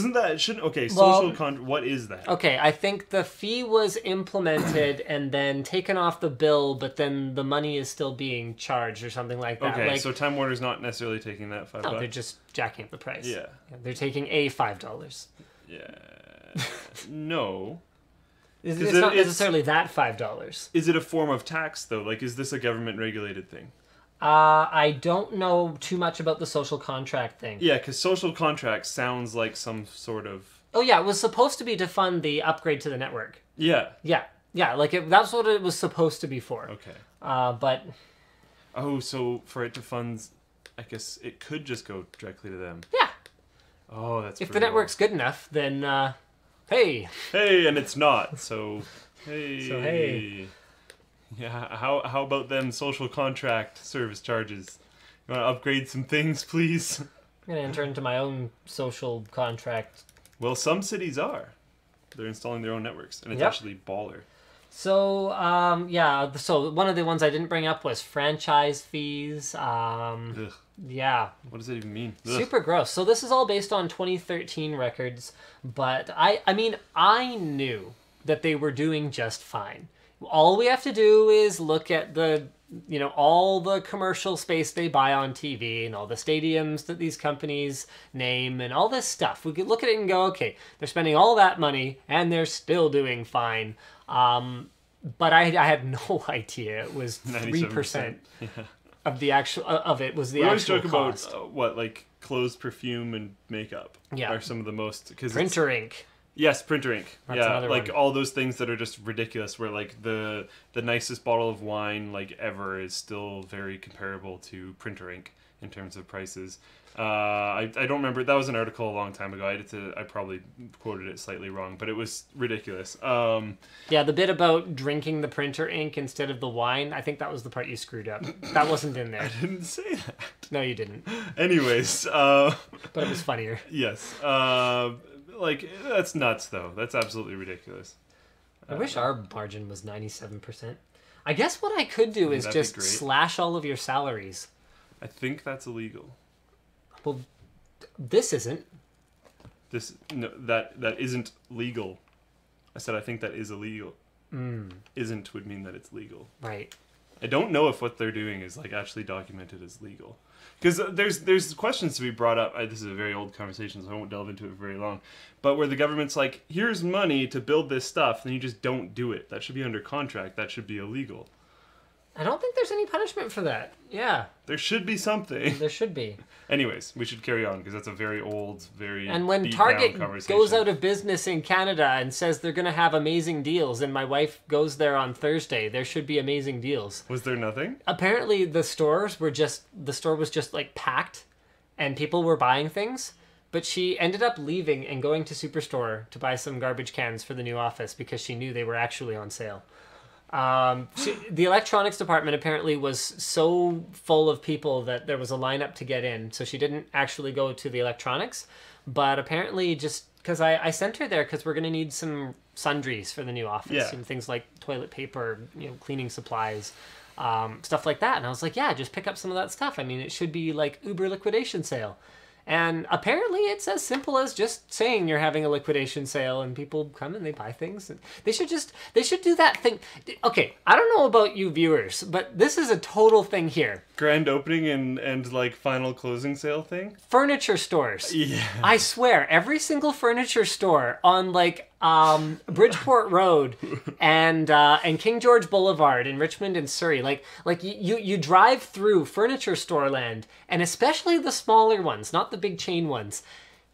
what is that? Okay, I think the fee was implemented and then taken off the bill, but then the money is still being charged or something like that. Okay, so Time Warner's not necessarily taking that $5. No, they're just jacking up the price. Yeah. They're taking a $5. Yeah. No. It's not necessarily that $5. Is it a form of tax, though? Like, is this a government-regulated thing? I don't know too much about the social contract thing. Yeah, because social contract sounds like some sort of... Oh, yeah, it was supposed to be to fund the upgrade to the network. Yeah. Yeah, that's what it was supposed to be for. Okay. But... Oh, so for it to fund... I guess it could just go directly to them. Yeah. Oh, that's if the network's good enough, then... Hey, and it's not. So hey. Yeah. How about them social contract service charges? You want to upgrade some things, please? I'm gonna enter into my own social contract. Well, some cities are. They're installing their own networks, and it's actually baller. So So one of the ones I didn't bring up was franchise fees. Yeah. What does that even mean? Super gross. So this is all based on 2013 records, but I mean, I knew that they were doing just fine. All we have to do is look at the, all the commercial space they buy on TV and all the stadiums that these companies name and all this stuff. We could look at it and go, okay, they're spending all that money and they're still doing fine. But I had no idea it was 3% of the actual of it was the actual cost. We always joke about like clothes, perfume, and makeup are some of the most printer ink. Yes, printer ink. That's like one. all those things that are just ridiculous. Where like the nicest bottle of wine like ever is still very comparable to printer ink in terms of prices. I don't remember. That was an article a long time ago. I probably quoted it slightly wrong, but it was ridiculous. Yeah, the bit about drinking the printer ink instead of the wine, I think that was the part you screwed up. That wasn't in there. I didn't say that. No, you didn't. Anyways. But it was funnier. Yes. Like, that's nuts, though. That's absolutely ridiculous. I wish our margin was 97%. I guess what I could do is just slash all of your salaries. I think that's illegal. Well, this isn't. That isn't legal. I said I think that is illegal. Isn't would mean that it's legal. Right. I don't know if what they're doing is like actually documented as legal. Because there's questions to be brought up. This is a very old conversation, so I won't delve into it for very long. But where the government's like, here's money to build this stuff, then you just don't do it. That should be under contract. That should be illegal. I don't think there's any punishment for that. Yeah. There should be something. There should be. Anyways, we should carry on because that's a very old, very And when Target goes out of business in Canada and says they're going to have amazing deals, and my wife goes there on Thursday, there should be amazing deals. Was there nothing? Apparently the store was just like packed and people were buying things, but she ended up leaving and going to Superstore to buy some garbage cans for the new office because she knew they were actually on sale. The electronics department apparently was so full of people that there was a lineup to get in, so she didn't actually go to the electronics, but apparently just because I sent her there because we're going to need some sundries for the new office, things like toilet paper, cleaning supplies, stuff like that, and I was like, yeah, just pick up some of that stuff. I mean, it should be like Uber liquidation sale. And apparently it's as simple as just saying you're having a liquidation sale and people come and they buy things. And they should do that thing. Okay, I don't know about you viewers, but this is a total thing here. Grand opening and like final closing sale thing? Furniture stores. Yeah. I swear, every single furniture store on like Bridgeport Road and King George Boulevard in Richmond and Surrey, like you drive through furniture store land, and especially the smaller ones, not the big chain ones,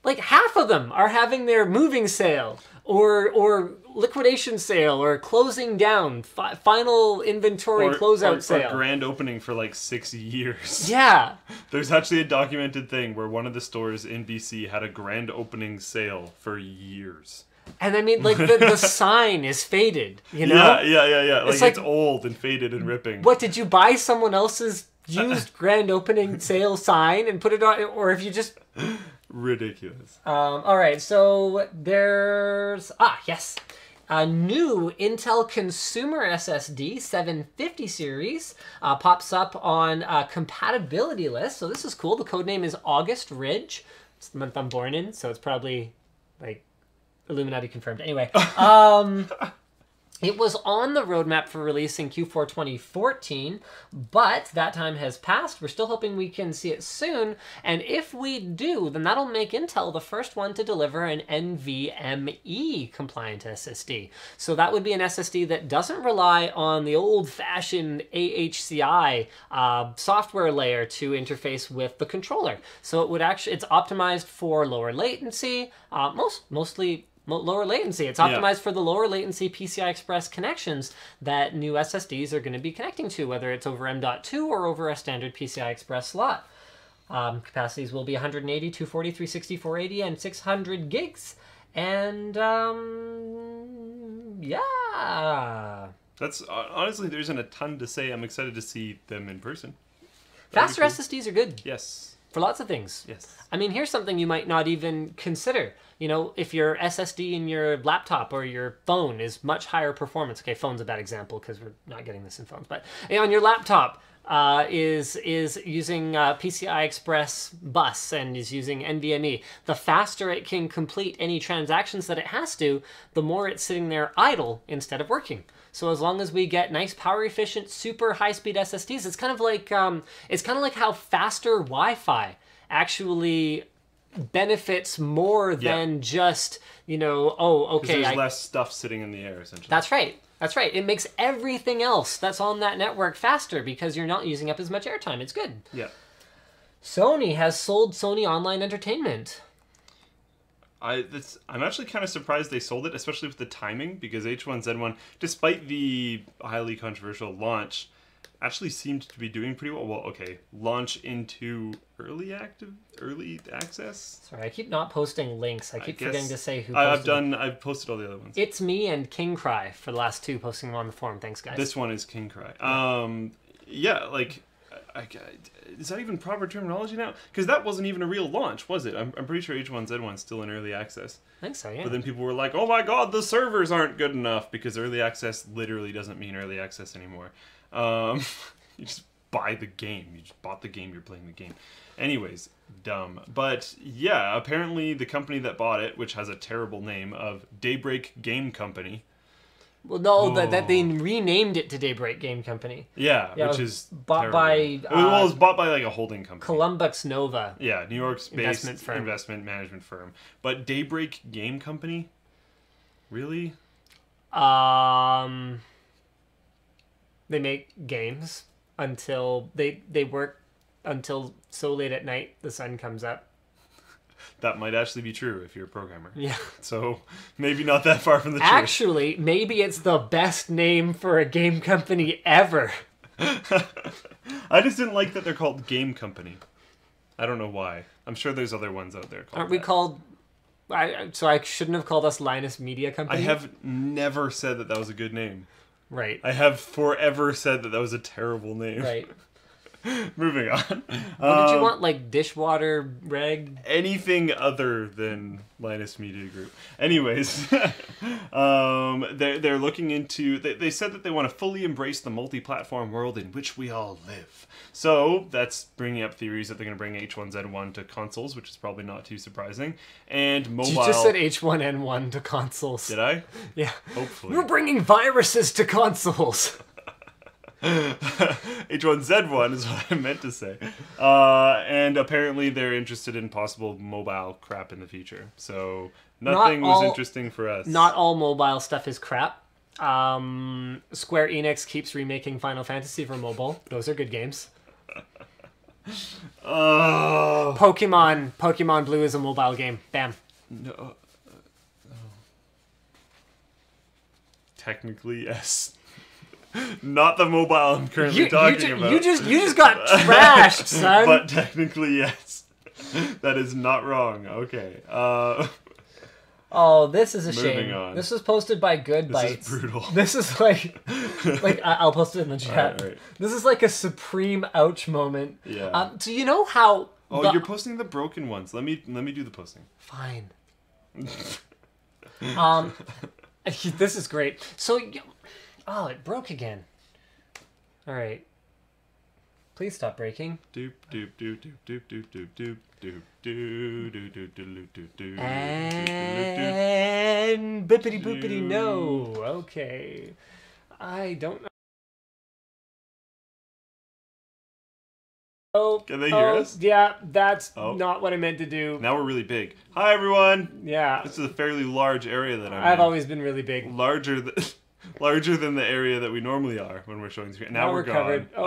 like half of them are having their moving sale or liquidation sale or closing down, final inventory closeout sale. Or grand opening for like 6 years. Yeah. There's actually a documented thing where one of the stores in BC had a grand opening sale for years. And I mean, like, the sign is faded, you know? Yeah. Like, it's old and faded and ripping. What, did you buy someone else's used grand opening sale sign and put it on, or if you just... Ridiculous. All right, so there's... yes. A new Intel consumer SSD 750 series pops up on a compatibility list. So this is cool. The code name is August Ridge. It's the month I'm born in, so it's probably, like... Illuminati confirmed. Anyway, it was on the roadmap for release in Q4 2014, but that time has passed. We're still hoping we can see it soon, and if we do, then that'll make Intel the first one to deliver an NVMe compliant SSD. So that would be an SSD that doesn't rely on the old-fashioned AHCI software layer to interface with the controller. So it would actually, it's optimized for lower latency, mostly lower latency. It's optimized for the lower latency PCI Express connections that new SSDs are going to be connecting to, whether it's over M.2 or over a standard PCI Express slot. Capacities will be 180, 240, 360, 480, and 600 gigs. And, yeah. That's, honestly, there isn't a ton to say. I'm excited to see them in person. Faster SSDs are good. Yes. For lots of things. Yes. I mean, here's something you might not even consider. You know, if your SSD in your laptop or your phone is much higher performance. Okay, phone's a bad example because we're not getting this in phones. But on your laptop, is using PCI Express bus and is using NVMe. The faster it can complete any transactions that it has to, the more it's sitting there idle instead of working. So as long as we get nice power efficient, super high speed SSDs, it's kind of like how faster Wi-Fi actually benefits more than just, there's less stuff sitting in the air, essentially. That's right. That's right. It makes everything else that's on that network faster because you're not using up as much airtime. It's good. Yeah. Sony has sold Sony Online Entertainment. I'm actually kind of surprised they sold it, especially with the timing, because H1Z1, despite the highly controversial launch, actually seemed to be doing pretty well. Well, okay, launch into early access. Sorry, I keep not posting links. I keep forgetting to say who posted I've posted all the other ones. It's me and King Cry for the last two, posting them on the forum. Thanks, guys. This one is King Cry. Is that even proper terminology now? Because that wasn't even a real launch, was it? I'm pretty sure H1Z1's still in early access. I think so, yeah. But then people were like, oh my god, the servers aren't good enough, because early access literally doesn't mean early access anymore. You just buy the game. You just bought the game, you're playing the game. Anyways, dumb. But yeah, apparently the company that bought it, which has a terrible name of Daybreak Game Company. Well, no, that they renamed it to Daybreak Game Company. Yeah, which is bought terrible. by... it was bought by like a holding company. Columbus Nova. Yeah, New York-based investment management firm. But Daybreak Game Company? Really? They make games until they work until so late at night the sun comes up. That might actually be true if you're a programmer. Yeah. So maybe not that far from the truth. Actually, maybe it's the best name for a game company ever. I just didn't like that they're called Game Company. I don't know why. I'm sure there's other ones out there called Aren't we called... So I shouldn't have called us Linus Media Company? I have never said that was a good name. Right. I have forever said that was a terrible name. Right. Moving on. What did you want? Like dishwater reg? Anything other than Linus Media Group. Anyways, they're looking into... They said that they want to fully embrace the multi-platform world in which we all live. So that's bringing up theories that they're going to bring H1Z1 to consoles, which is probably not too surprising. And mobile... You just said H1N1 to consoles. Did I? Yeah. Hopefully. We're bringing viruses to consoles. H1Z1 is what I meant to say. And apparently they're interested in possible mobile crap in the future. So nothing was interesting for us. Not all mobile stuff is crap. Square Enix keeps remaking Final Fantasy for mobile. Those are good games. Pokemon Blue is a mobile game. Bam. No. Technically, yes. Not the mobile I'm currently talking about. You just got trashed, son. But technically, yes. That is not wrong. Okay. Oh, this is a moving shame. on. This was posted by Good Bites. This is brutal. This is like I'll post it in the chat. Right. This is like a supreme ouch moment. Yeah. So you know how? Oh, you're posting the broken ones. Let me do the posting. Fine. This is great. So. Oh, it broke again. All right. Please stop breaking. Doop doop doop doop doop doop doop doop doop doop doop doop doop doop doop. And bippity boopity no. Okay. I don't know. Oh, can they hear us? Yeah, that's not what I meant to do. Now we're really big. Hi everyone. Yeah. This is a fairly large area that I've always been really big. Larger than the area that we normally are when we're showing the screen. Now we're gone. Covered. You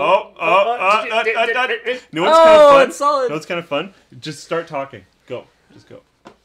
know what's kind of fun? It's solid. You know what's kind of fun? Just start talking. Go. Just go.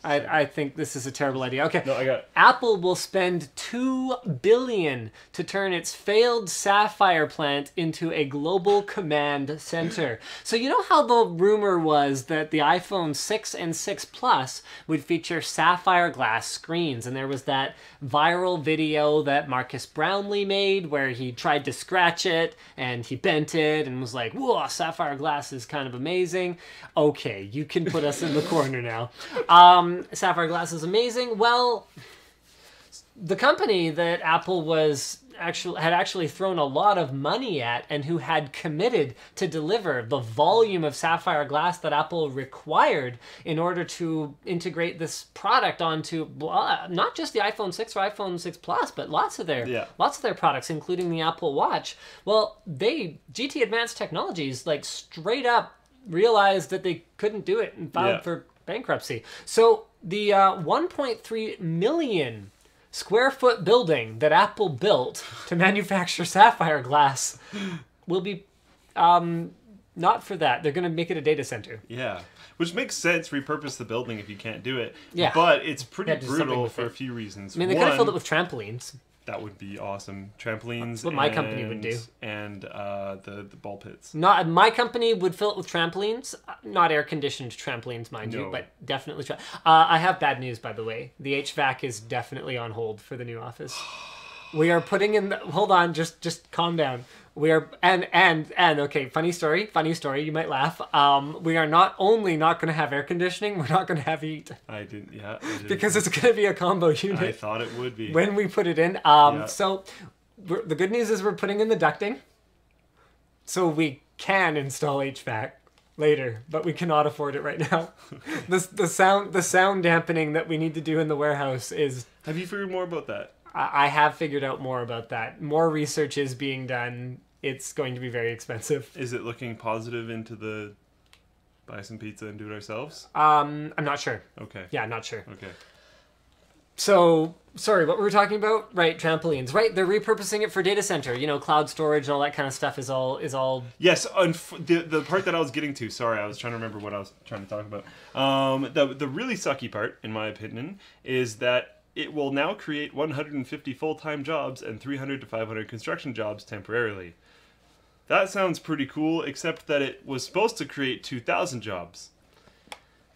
I think this is a terrible idea. Okay. No, I got it. Apple will spend $2 billion to turn its failed Sapphire plant into a global command center. So you know how the rumor was that the iPhone 6 and 6 Plus would feature Sapphire Glass screens, and there was that viral video that Marcus Brownlee made where he tried to scratch it and he bent it and was like, "Whoa, Sapphire Glass is kind of amazing." Okay, you can put us in the corner now. Sapphire Glass is amazing. Well, the company that Apple had actually thrown a lot of money at and who had committed to deliver the volume of Sapphire Glass that Apple required in order to integrate this product onto not just the iPhone 6 or iPhone 6 Plus, but lots of their products, including the Apple Watch. Well, GT Advanced Technologies like straight up realized that they couldn't do it and filed for bankruptcy. So the 1.3 million square foot building that Apple built to manufacture Sapphire Glass will be not for that. They're going to make it a data center. Yeah, which makes sense. Repurpose the building if you can't do it. Yeah, but it's pretty brutal for a few reasons. I mean, they could have filled it with trampolines. That would be awesome. Trampolines. That's what my company would do. And the ball pits. Not my company would fill it with trampolines, not air conditioned trampolines, mind you, but definitely. I have bad news, by the way. The HVAC is definitely on hold for the new office. We are putting in. Hold on, just calm down. We are and okay. Funny story. You might laugh. We are not only not going to have air conditioning, we're not going to have heat. I didn't. Because it's going to be a combo unit. I thought it would be when we put it in. So the good news is we're putting in the ducting, so we can install HVAC later, but we cannot afford it right now. The sound dampening that we need to do in the warehouse is. Have you figured more about that? I have figured out more about that. More research is being done. It's going to be very expensive. Is it looking positive into the buy some pizza and do it ourselves? I'm not sure. Okay. Yeah, not sure. Okay. So, sorry, what were we talking about? Right, trampolines. Right, they're repurposing it for data center. You know, cloud storage and all that kind of stuff is all. Yes, the part that I was getting to. Sorry, I was trying to remember what I was trying to talk about. The really sucky part, in my opinion, is that it will now create 150 full-time jobs and 300 to 500 construction jobs temporarily. That sounds pretty cool, except that it was supposed to create 2,000 jobs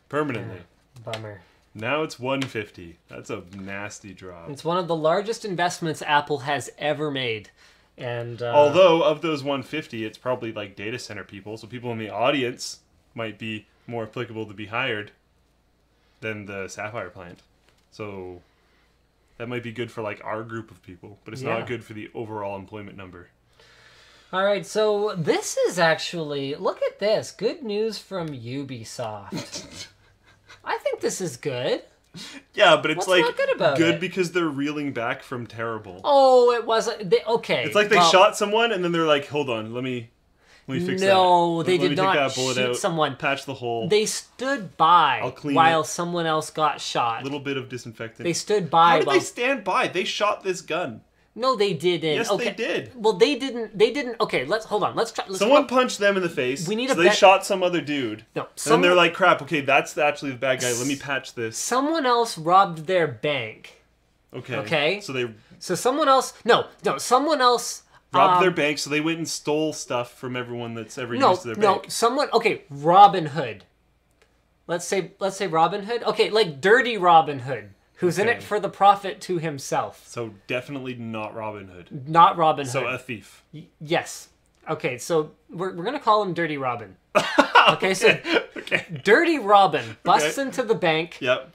permanently. Bummer. Now it's 150. That's a nasty drop. It's one of the largest investments Apple has ever made. And although of those 150, it's probably like data center people, so people in the audience might be more applicable to be hired than the Sapphire plant. So that might be good for like our group of people, but it's not good for the overall employment number. All right, so this is actually, look at this. Good news from Ubisoft. I think this is good. Yeah, but it's What's like not good about it? because they're reeling back from terrible. Oh, it wasn't. Okay. It's like they shot someone and then they're like, hold on, let me fix that. No, they let did me not take that bullet shoot out, someone. Patch the hole. They stood by I'll clean while it. someone else got shot. A little bit of disinfectant. They stood by. How did they stand by? They shot this gun. No, they didn't. Yes, okay. they did. Well, they didn't. Okay, hold on. Let's try. Someone punched them in the face. We need so a they shot some other dude. No, and then they're like, crap, okay, that's actually the bad guy. Let me patch this. Someone else robbed their bank. Okay. Okay. So someone else. No. Someone else robbed their bank, so they went and stole stuff from everyone that's ever used their bank. Someone. Okay, Robin Hood. Let's say Robin Hood. Okay, like dirty Robin Hood, who's in it for the profit to himself. So definitely not Robin Hood. Not Robin Hood. So a thief. Yes. Okay, so we're gonna call him Dirty Robin. Okay, so Dirty Robin busts into the bank. Yep.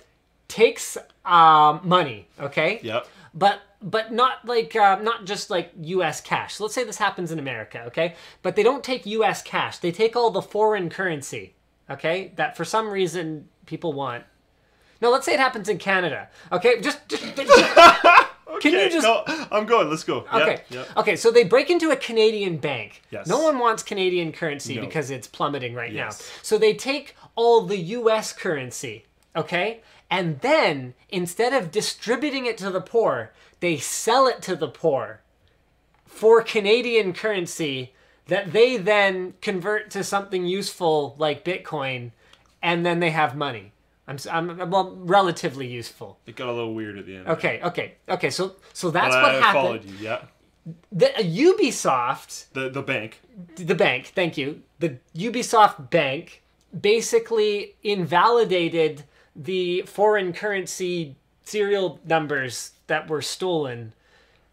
Takes money. Okay. Yep. But not like not just like U.S. cash. So let's say this happens in America, okay? But they don't take U.S. cash. They take all the foreign currency, okay? That for some reason people want. No, let's say it happens in Canada, okay? Just okay, can you just? No, I'm going. Let's go. Okay. Yep. Okay. So they break into a Canadian bank. Yes. No one wants Canadian currency because it's plummeting right now. So they take all the U.S. currency, okay? And then, instead of distributing it to the poor, they sell it to the poor for Canadian currency that they then convert to something useful like Bitcoin, and then they have money. Well, relatively useful. It got a little weird at the end. Okay. So that's what happened. I followed you, yeah. The Ubisoft... The bank. The bank, thank you. The Ubisoft bank basically invalidated the foreign currency serial numbers that were stolen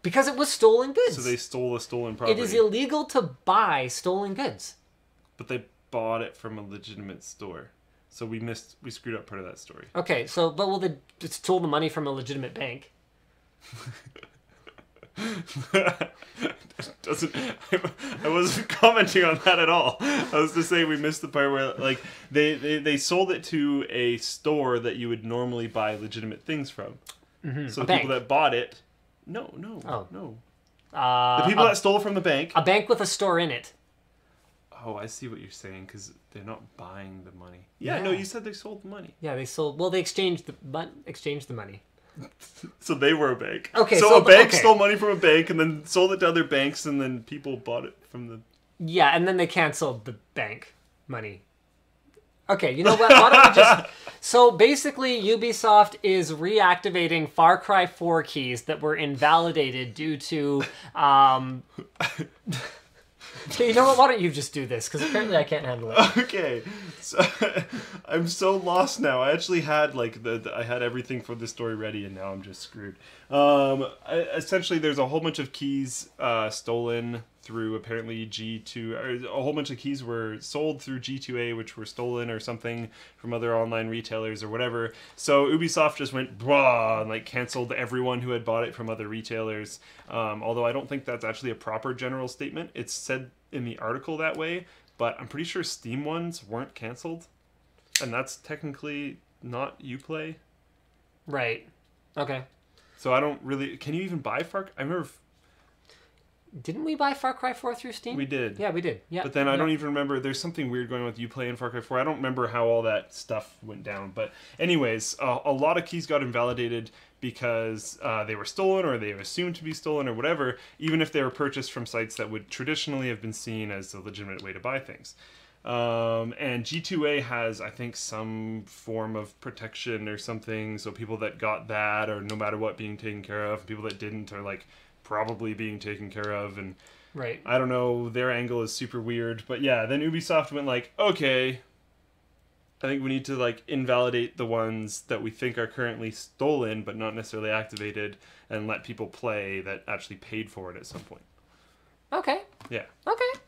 because it was stolen goods. So they stole a stolen property. It is illegal to buy stolen goods. But they bought it from a legitimate store. So we screwed up part of that story. Okay, so they stole the money from a legitimate bank. I wasn't commenting on that at all. I was just saying we missed the part where like they sold it to a store that you would normally buy legitimate things from. Mm-hmm. So the people that bought it, no. The people that stole from the bank. A bank with a store in it. Oh, I see what you're saying, because they're not buying the money. Yeah, no, you said they sold the money. Yeah, they sold. Well, they exchanged the money. So they were a bank. Okay, so a bank stole money from a bank and then sold it to other banks, and then people bought it from the... Yeah, and then they canceled the bank money. Okay, you know what? Why don't we just... So basically, Ubisoft is reactivating Far Cry 4 keys that were invalidated due to... Okay, you know what? Why don't you just do this? Because apparently I can't handle it. Okay, so I'm so lost now. I actually had I had everything for the story ready, and now I'm just screwed. Essentially, there's a whole bunch of keys stolen through apparently G2. Or a whole bunch of keys were sold through G2A, which were stolen or something from other online retailers or whatever. So Ubisoft just went brah and like canceled everyone who had bought it from other retailers. Although I don't think that's actually a proper general statement. It's said in the article that way, but I'm pretty sure Steam ones weren't canceled, and that's technically not Uplay. Right. Okay. So I don't really... Can you even buy Far... I remember... Didn't we buy Far Cry 4 through Steam? We did. Yeah, we did. Yeah. But then I don't even remember... There's something weird going on with Uplay and Far Cry 4. I don't remember how all that stuff went down. But anyways, a lot of keys got invalidated because they were stolen, or they were assumed to be stolen, or whatever, even if they were purchased from sites that would traditionally have been seen as a legitimate way to buy things. And G2A has, I think, some form of protection or something, so people that got that are no matter what being taken care of, people that didn't are like probably being taken care of, and right. I don't know, their angle is super weird. But yeah, then Ubisoft went like, okay, I think we need to like invalidate the ones that we think are currently stolen but not necessarily activated, and let people play that actually paid for it at some point. Okay. Yeah. Okay.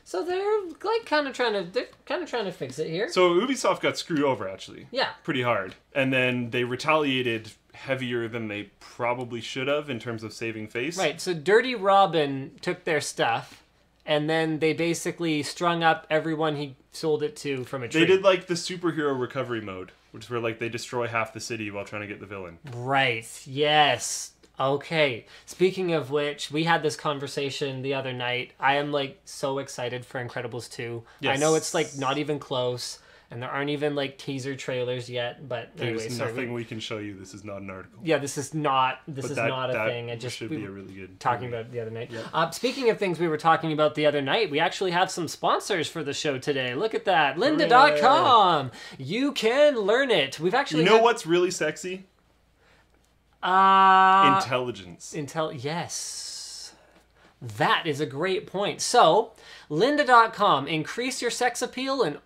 So they're like kind of trying to fix it here. So Ubisoft got screwed over actually. Yeah. Pretty hard. And then they retaliated heavier than they probably should have in terms of saving face. Right. So Dirty Robin took their stuff, and then they basically strung up everyone he sold it to from a tree. They did like the superhero recovery mode, which is where like they destroy half the city while trying to get the villain. Right. Yes. Okay. Speaking of which, we had this conversation the other night. I am like so excited for Incredibles 2. Yes. I know it's like not even close, and there aren't even like teaser trailers yet, but there's nothing we can show you. This is not an article. Yeah, this is not a thing. I just should be a really good talking about it the other night. Yep. Speaking of things we were talking about the other night, we actually have some sponsors for the show today. Look at that. Lynda.com. You can learn it. We've actually what's really sexy? Intelligence. Yes. That is a great point. So, Lynda.com, increase your sex appeal in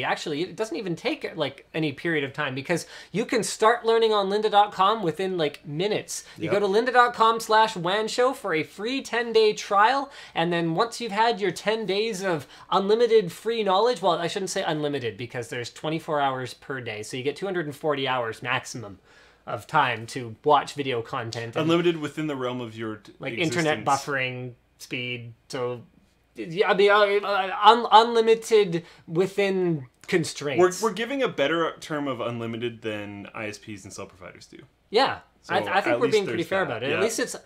actually, it doesn't even take like any period of time, because you can start learning on Lynda.com within like minutes. You go to Lynda.com/WAN show for a free 10-day trial, and then once you've had your 10 days of unlimited free knowledge, well, I shouldn't say unlimited because there's 24 hours per day, so you get 240 hours maximum of time to watch video content. Unlimited within the realm of your internet buffering speed. So, I mean, unlimited within constraints. We're giving a better term of unlimited than ISPs and cell providers do. Yeah. So I think we're being pretty fair about it. Yeah. At least it's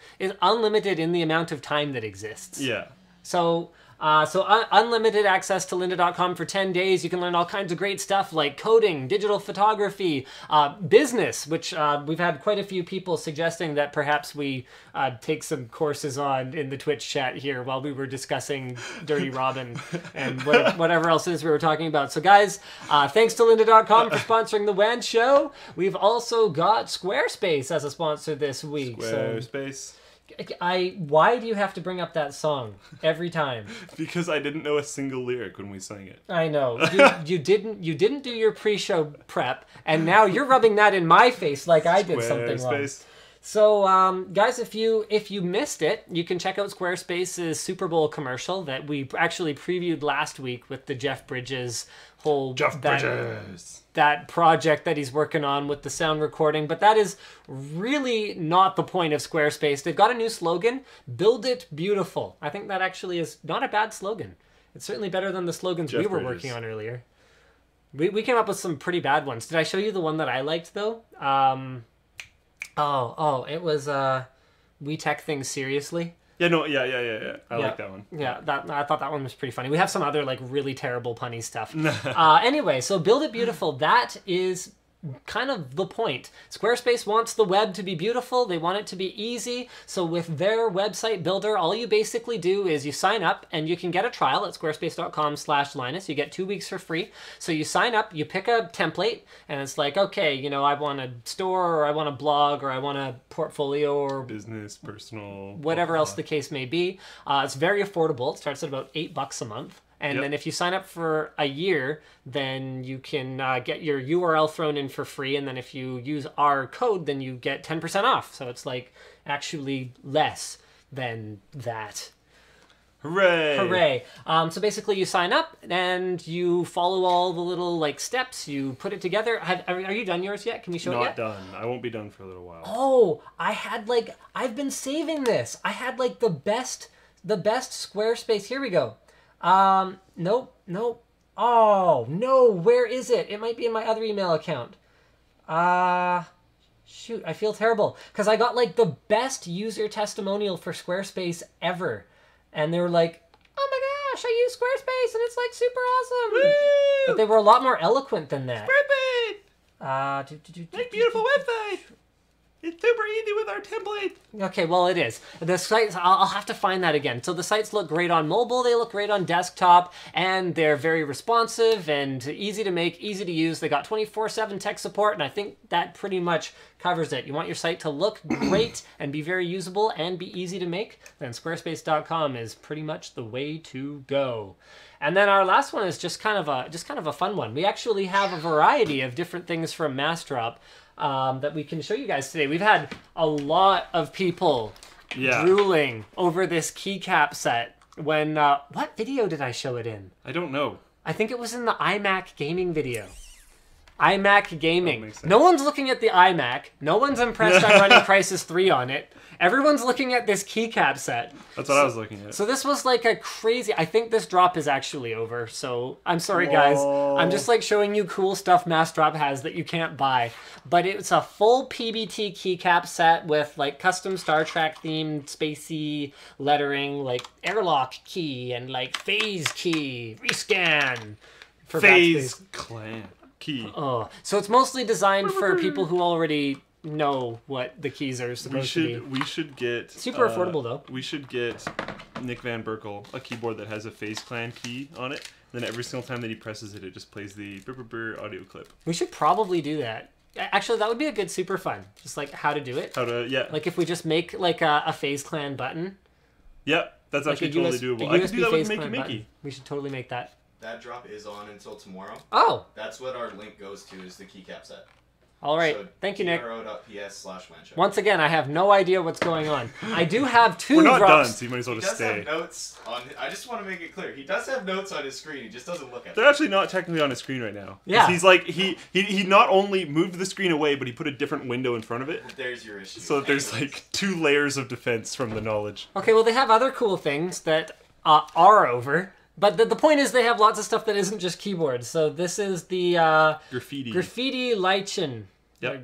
unlimited in the amount of time that exists. Yeah. So unlimited access to Lynda.com for 10 days. You can learn all kinds of great stuff like coding, digital photography, business, which we've had quite a few people suggesting that perhaps we take some courses on in the Twitch chat here while we were discussing Dirty Robin and whatever else it is we were talking about. So guys, thanks to Lynda.com for sponsoring the WAN show. We've also got Squarespace as a sponsor this week. Squarespace. So why do you have to bring up that song every time? Because I didn't know a single lyric when we sang it. I know. You didn't do your pre-show prep, and now you're rubbing that in my face like I did something wrong. So, guys, if you missed it, you can check out Squarespace's Super Bowl commercial that we actually previewed last week with the Jeff Bridges whole that project that he's working on with the sound recording. But that is really not the point of Squarespace. They've got a new slogan, "Build it beautiful." I think that actually is not a bad slogan. It's certainly better than the slogans we were working on earlier. We came up with some pretty bad ones. Did I show you the one that I liked though? It was We Tech Things Seriously. Yeah, I like that one. Yeah, I thought that one was pretty funny. We have some other like really terrible punny stuff. Anyway, so Build It Beautiful, that is kind of the point. Squarespace wants the web to be beautiful. They want it to be easy. So with their website builder, all you basically do is you sign up and you can get a trial at squarespace.com/Linus. You get 2 weeks for free. So you sign up, you pick a template, and it's like, okay, you know, I want a store, or I want a blog, or I want a portfolio, or business, personal, whatever else the case may be. It's very affordable. It starts at about $8 a month. And then if you sign up for a year, then you can get your URL thrown in for free. And then if you use our code, then you get 10% off. So it's like actually less than that. Hooray! Hooray! So basically you sign up and you follow all the little like steps. You put it together. Are you done yours yet? Can we show it yet? Not done. I won't be done for a little while. Oh, I've been saving this. I had like the best Squarespace. Here we go. Nope. Oh, no, where is it? It might be in my other email account. Shoot, I feel terrible. Because I got, like, the best user testimonial for Squarespace ever. And they were like, oh my gosh, I use Squarespace, and it's, like, super awesome. Woo! But they were a lot more eloquent than that. Squarespace! Make beautiful website! It's super easy with our template. Okay, well, it is. The sites, I'll have to find that again. So the sites look great on mobile, they look great on desktop, and they're very responsive and easy to make, easy to use. They got 24/7 tech support, and I think that pretty much covers it. You want your site to look great and be very usable and be easy to make, then squarespace.com is pretty much the way to go. And then our last one is just kind of a fun one. We actually have a variety of different things from Massdrop that we can show you guys today. We've had a lot of people drooling over this keycap set. When what video did I show it in? I don't know. I think it was in the iMac gaming video. iMac gaming. No one's looking at the iMac. No one's impressed I'm running Crysis 3 on it. Everyone's looking at this keycap set. That's what I was looking at. So this was like a crazy... I think this drop is actually over, so I'm sorry, guys. I'm just like showing you cool stuff Massdrop has that you can't buy. But it's a full PBT keycap set with like custom Star Trek themed spacey lettering, like airlock key and like phase key, rescan. For phase clan key. Oh, so it's mostly designed for people who already know what the keys are supposed to be. We should get... Super affordable, though. We should get Nick Van Berkel a keyboard that has a Phase Clan key on it. Then every single time that he presses it, it just plays the brr audio clip. We should probably do that. Actually, that would be a good super fun. Just like how to do it. Like if we just make like a Phase Clan button. Yep, that's like actually totally doable. I could do that with Makey. We should totally make that. That drop is on until tomorrow. Oh! That's what our link goes to, is the keycap set. All right. So thank you, Nick. .ps/WAN. Once again, I have no idea what's going on. I do have two We're not drops. done, so you might as well just stay. He does have notes on... I just want to make it clear. He does have notes on his screen. He just doesn't look at them. They're actually not technically on his screen right now. Yeah. He's like... He not only moved the screen away, but he put a different window in front of it. There's your issue. So that there's like 2 layers of defense from the knowledge. Okay, well, they have other cool things that are over. But the point is they have lots of stuff that isn't just keyboards. So this is the... Graffiti Lichen. Yep.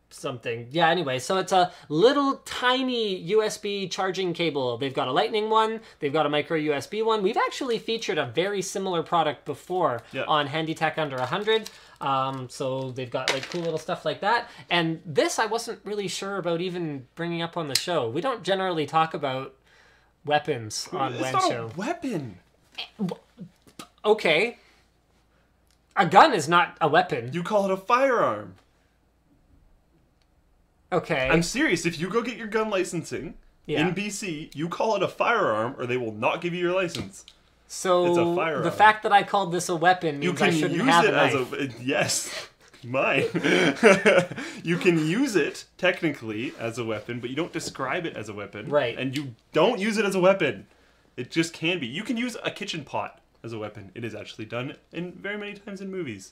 Something. Yeah, anyway, so it's a little tiny USB charging cable. They've got a Lightning one. They've got a micro USB one. We've actually featured a very similar product before on Handy Tech Under 100. So they've got like cool little stuff like that. And this I wasn't really sure about even bringing up on the show. We don't generally talk about weapons on WAN Show. It's not a weapon. Okay. A gun is not a weapon. You call it a firearm. Okay. I'm serious. If you go get your gun licensing in BC, you call it a firearm or they will not give you your license. So it's a firearm. The fact that I called this a weapon means I shouldn't have a knife. Yes. Mine. You can use it technically as a weapon, but you don't describe it as a weapon. Right. And you don't use it as a weapon. It just can be. You can use a kitchen pot as a weapon. It is actually done in very many times in movies.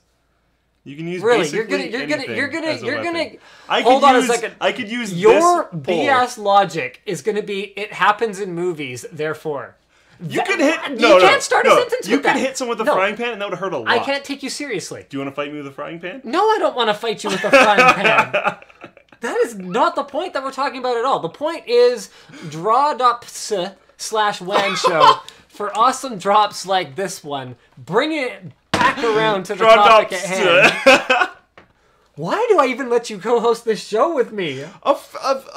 You can use basically anything as a weapon. Hold on a second. I could use your this BS logic is going to be it happens in movies, therefore. You can hit. You can't start a sentence You with that. can hit someone with a frying pan, and that would hurt a lot. I can't take you seriously. Do you want to fight me with a frying pan? No, I don't want to fight you with a frying pan. That is not the point that we're talking about at all. The point is draw.ps/WAN show for awesome drops like this one. Bring it back around to the topic at hand. Why do I even let you co-host this show with me? A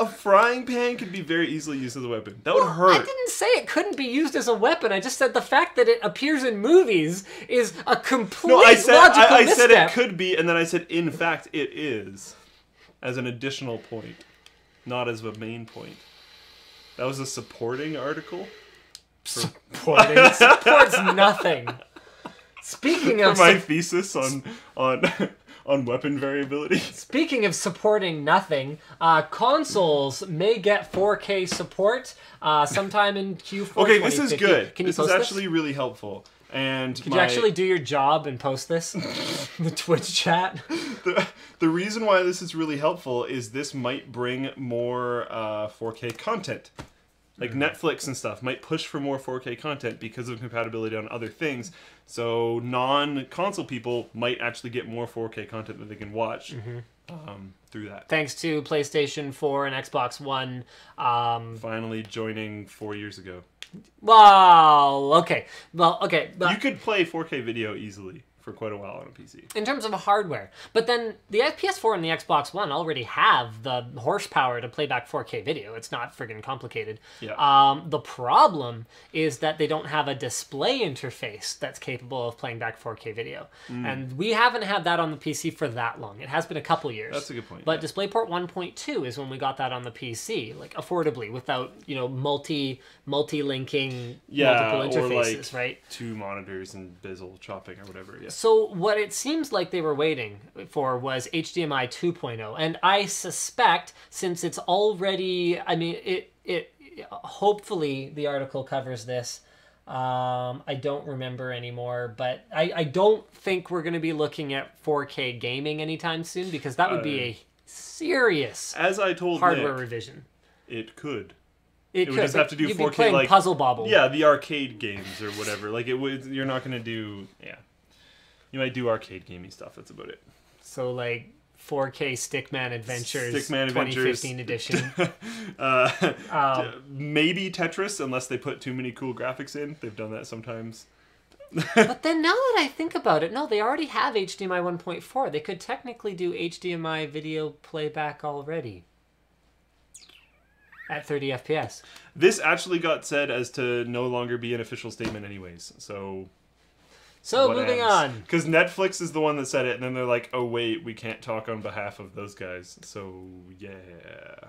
frying pan could be very easily used as a weapon. That would hurt. I didn't say it couldn't be used as a weapon. I just said the fact that it appears in movies is a complete logical misstep. I said it could be, and then I said, in fact, it is. As an additional point. Not as a main point. That was a supporting article. Supporting? It supports nothing. Speaking of... For my thesis on weapon variability. Speaking of supporting nothing, consoles may get 4K support sometime in Q4 Okay, this is good. Can you this post is actually really helpful. And Could you actually do your job and post this? The Twitch chat? The reason why this is really helpful is this might bring more 4K content. Like Netflix and stuff might push for more 4K content because of compatibility on other things. So non-console people might actually get more 4K content that they can watch through that. Thanks to PlayStation 4 and Xbox One. Finally joining 4 years ago. Well, okay. You could play 4K video easily for quite a while on a PC. In terms of hardware. But then the PS4 and the Xbox One already have the horsepower to play back 4K video. It's not friggin' complicated. Yeah. The problem is that they don't have a display interface that's capable of playing back 4K video. And we haven't had that on the PC for that long. It has been a couple years. That's a good point. But DisplayPort 1.2 is when we got that on the PC, like affordably, without, multi-linking multiple interfaces, or right? 2 monitors and bezel chopping or whatever. Yeah. So what it seems like they were waiting for was HDMI 2.0, and I suspect since it's already, hopefully the article covers this. I don't remember anymore, but I don't think we're going to be looking at 4K gaming anytime soon because that would be a serious as I told hardware Nick, revision. It could. It would could, just have to do you'd 4K be playing like Puzzle Bobble. Yeah, the arcade games or whatever. Like it would. You're not going to do. Yeah. You might do arcade gaming stuff. That's about it. So like 4K Stickman Adventures, Stickman 2015 edition. Maybe Tetris, unless they put too many cool graphics in. They've done that sometimes. But then now that I think about it, no, they already have HDMI 1.4. They could technically do HDMI video playback already. At 30 FPS. This actually got said as to no longer be an official statement anyways. So moving on. Because Netflix is the one that said it, and then they're like, oh wait, we can't talk on behalf of those guys. So, yeah.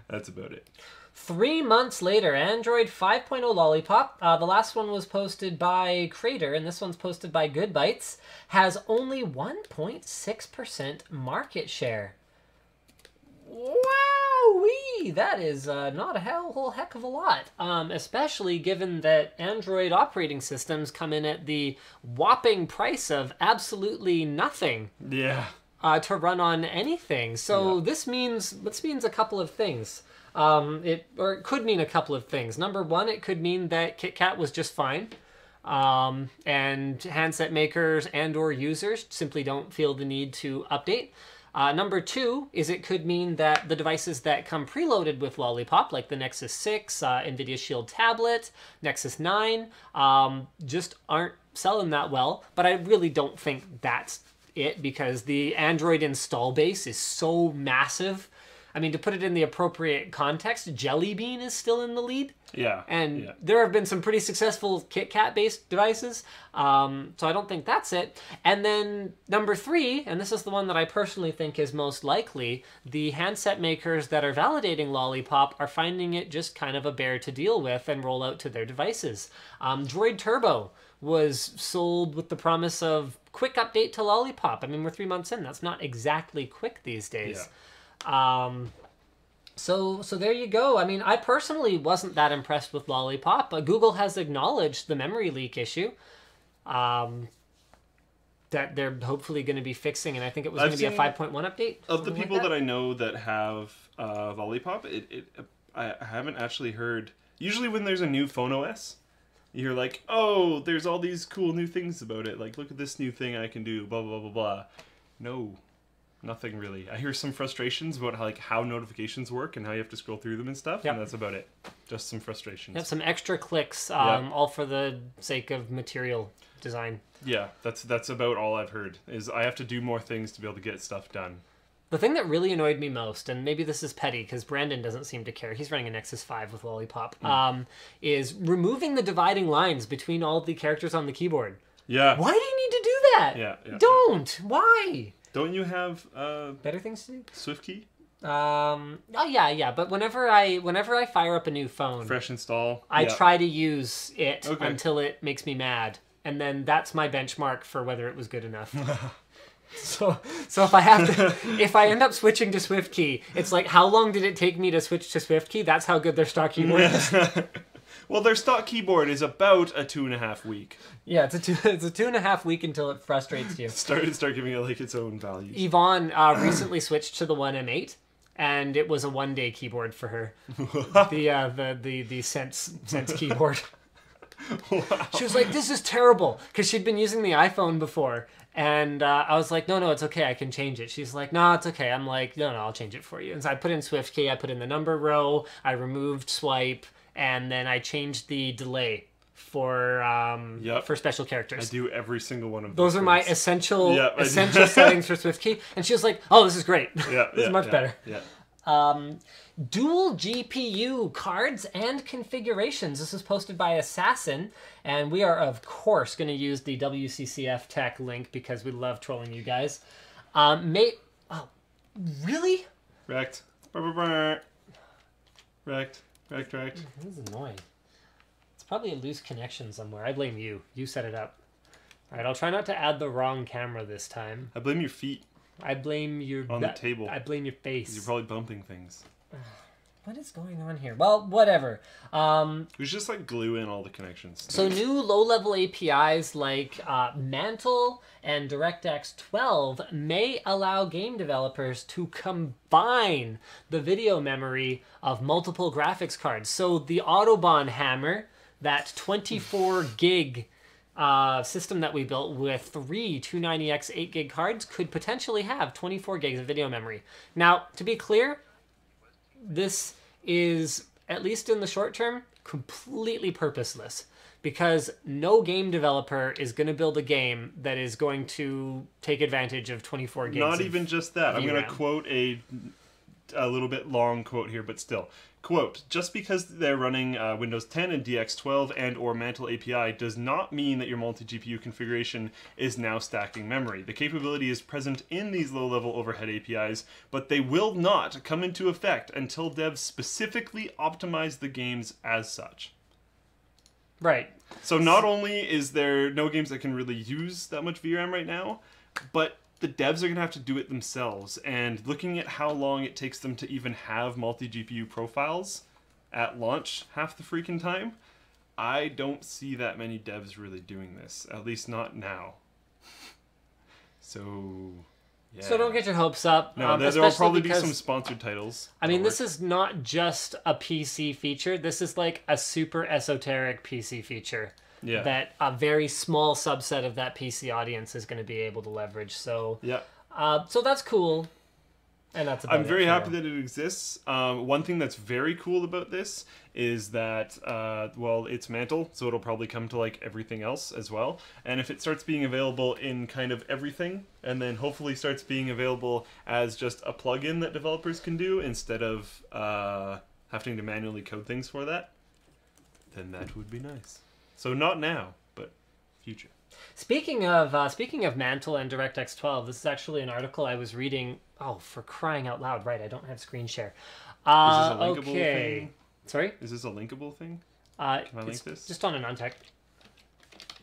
That's about it. 3 months later, Android 5.0 Lollipop, the last one was posted by Crater, and this one's posted by Good Bytes, has only 1.6% market share. Wowee! That is not a whole heck of a lot, especially given that Android operating systems come in at the whopping price of absolutely nothing. Yeah. To run on anything. So this means a couple of things. It could mean a couple of things. Number one, it could mean that KitKat was just fine. And handset makers and or users simply don't feel the need to update. Number two is it could mean that the devices that come preloaded with Lollipop, like the Nexus 6, NVIDIA Shield tablet, Nexus 9, just aren't selling that well. But I really don't think that's it because the Android install base is so massive. I mean, to put it in the appropriate context, Jelly Bean is still in the lead. Yeah. And there have been some pretty successful KitKat-based devices, so I don't think that's it. And then number 3, and this is the one that I personally think is most likely, the handset makers that are validating Lollipop are finding it just kind of a bear to deal with and roll out to their devices. Droid Turbo was sold with the promise of quick update to Lollipop. I mean, we're 3 months in. That's not exactly quick these days. Yeah. So there you go. I mean, I personally wasn't that impressed with Lollipop. Google has acknowledged the memory leak issue that they're hopefully going to be fixing, and I think it was going to be a 5.1 update. Of the people that I know that have Lollipop, I haven't actually heard... Usually when there's a new phone OS, you're like, oh, there's all these cool new things about it. Like, look at this new thing I can do, blah, blah, blah, blah. No, nothing really. I hear some frustrations about how notifications work and how you have to scroll through them and stuff, and that's about it. Just some frustrations. Yep, some extra clicks, all for the sake of material design. Yeah, that's about all I've heard, is I have to do more things to be able to get stuff done. The thing that really annoyed me most, and maybe this is petty because Brandon doesn't seem to care, he's running a Nexus 5 with Lollipop, is removing the dividing lines between all the characters on the keyboard. Yeah. Why do you need to do that? Yeah. Don't. Why? Don't you have better things to do? SwiftKey? Oh yeah. But whenever I fire up a new phone, fresh install, I try to use it until it makes me mad, and then that's my benchmark for whether it was good enough. So if I end up switching to SwiftKey, it's like, how long did it take me to switch to SwiftKey? That's how good their stock keyboard is. Well, their stock keyboard is about a 2.5 week. Yeah, it's a 2.5 week until it frustrates you. Start giving it its own values. Yvonne recently switched to the One M8, and it was a 1-day keyboard for her. the Sense keyboard. Wow. She was like, "This is terrible," because she'd been using the iPhone before. And I was like, no, it's okay. I can change it. She's like, no, it's okay. I'm like, no, I'll change it for you. And so I put in SwiftKey. I put in the number row. I removed swipe. And then I changed the delay for special characters. I do every single one of those. Those are my essential settings for SwiftKey. And she was like, oh, this is great. This is much better. Yeah. Dual GPU cards and configurations. This is posted by Assassin, and we are, of course, going to use the WCCF Tech link because we love trolling you guys. Really? Wrecked. Wrecked. This is annoying. It's probably a loose connection somewhere. I blame you. You set it up. All right, I'll try not to add the wrong camera this time. I blame your feet. I blame your... On the table. I blame your face. You're probably bumping things. What is going on here? Well, whatever. We should just glue in all the connections. So new low-level APIs like Mantle and DirectX 12 may allow game developers to combine the video memory of multiple graphics cards. So the Autobahn Hammer, that 24 gig system that we built with 3 290X 8 gig cards, could potentially have 24 gigs of video memory. Now, to be clear, this is, at least in the short term, completely purposeless, because no game developer is going to build a game that is going to take advantage of 24 gigs. Not even just that. VRAM. I'm going to quote a little bit long quote here, but still. Quote, just because they're running Windows 10 and DX12 and or Mantle API does not mean that your multi-GPU configuration is now stacking memory. The capability is present in these low-level overhead APIs, but they will not come into effect until devs specifically optimize the games as such. Right. So not only is there no games that can really use that much VRAM right now, but the devs are going to have to do it themselves. And looking at how long it takes them to even have multi-GPU profiles at launch half the freaking time, I don't see that many devs really doing this. At least not now. So, yeah. So don't get your hopes up. No, there will probably be some sponsored titles. I mean, this is not just a PC feature. This is like a super esoteric PC feature. Yeah. That a very small subset of that PC audience is going to be able to leverage. So, so that's cool. And that's about I'm very it happy that it exists. One thing that's very cool about this is that, well, it's Mantle, so it'll probably come to like everything else as well. And if it starts being available in kind of everything, and then hopefully starts being available as just a plugin that developers can do instead of having to manually code things for that, then that would be nice. So not now, but future. Speaking of Mantle and DirectX 12, this is actually an article I was reading. Oh, for crying out loud! Right, I don't have screen share. Is this a linkable Okay. thing? Sorry. Is this a linkable thing? Can I link this? Just on an Untech.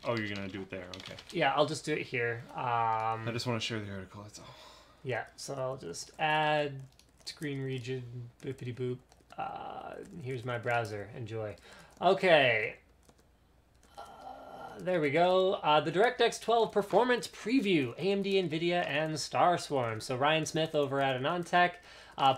Oh, you're gonna do it there. Okay. Yeah, I'll just do it here. I just want to share the article. That's all. Yeah, so I'll just add screen region, boopity boop. Here's my browser. Enjoy. Okay. There we go. The DirectX 12 Performance Preview, AMD, NVIDIA, and StarSwarm. So Ryan Smith over at Anantech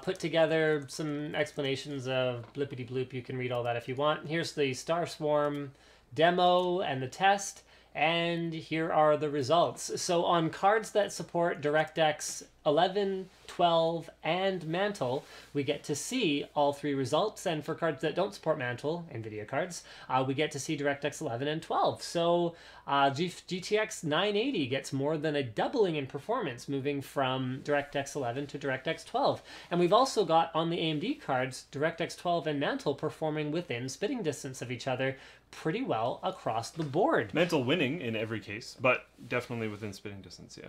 put together some explanations of blippity bloop. You can read all that if you want. Here's the StarSwarm demo and the test, and here are the results. So on cards that support DirectX 11, 12, and Mantle, we get to see all three results. And for cards that don't support Mantle, NVIDIA cards, we get to see DirectX 11 and 12. So GTX 980 gets more than a doubling in performance, moving from DirectX 11 to DirectX 12. And we've also got on the AMD cards, DirectX 12 and Mantle performing within spitting distance of each other pretty well across the board. Mantle winning in every case, but definitely within spitting distance, yeah.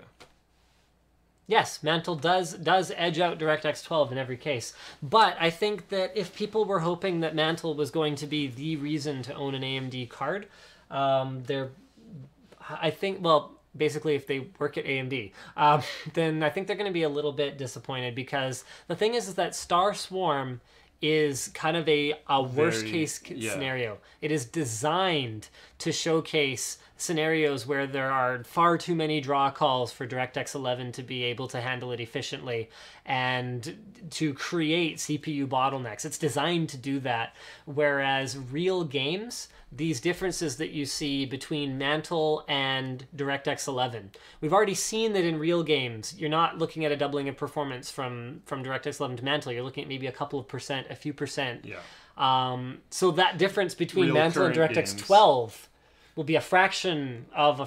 Yes, Mantle does edge out DirectX 12 in every case. But I think that if people were hoping that Mantle was going to be the reason to own an AMD card, basically if they work at AMD, then I think they're going to be a little bit disappointed, because the thing is that StarSwarm is kind of a worst case scenario. It is designed to showcase scenarios where there are far too many draw calls for DirectX 11 to be able to handle it efficiently and to create CPU bottlenecks. It's designed to do that, whereas real games, these differences that you see between Mantle and DirectX 11, we've already seen that in real games, you're not looking at a doubling of performance from DirectX 11 to Mantle. You're looking at maybe a couple of percent, a few percent. Yeah. So that difference between Real Mantle and current DirectX games. 12 will be a fraction of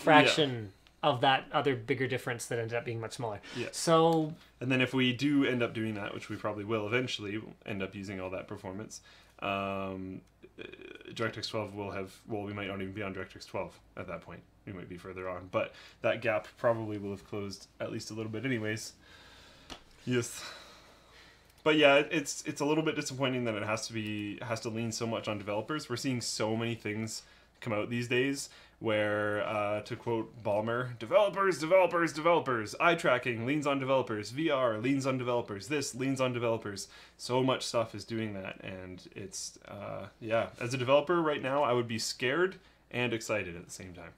of that other bigger difference that ended up being much smaller. Yeah. So, and then if we do end up doing that, which we probably will eventually, we'll end up using all that performance, DirectX 12 will have, well, we might not even be on DirectX 12 at that point. We might be further on, but that gap probably will have closed at least a little bit anyways. Yes. But yeah, it's a little bit disappointing that it has to lean so much on developers. We're seeing so many things come out these days where, to quote Ballmer, developers, eye tracking leans on developers, VR leans on developers, this leans on developers. So much stuff is doing that, and it's, yeah, as a developer right now, I would be scared and excited at the same time.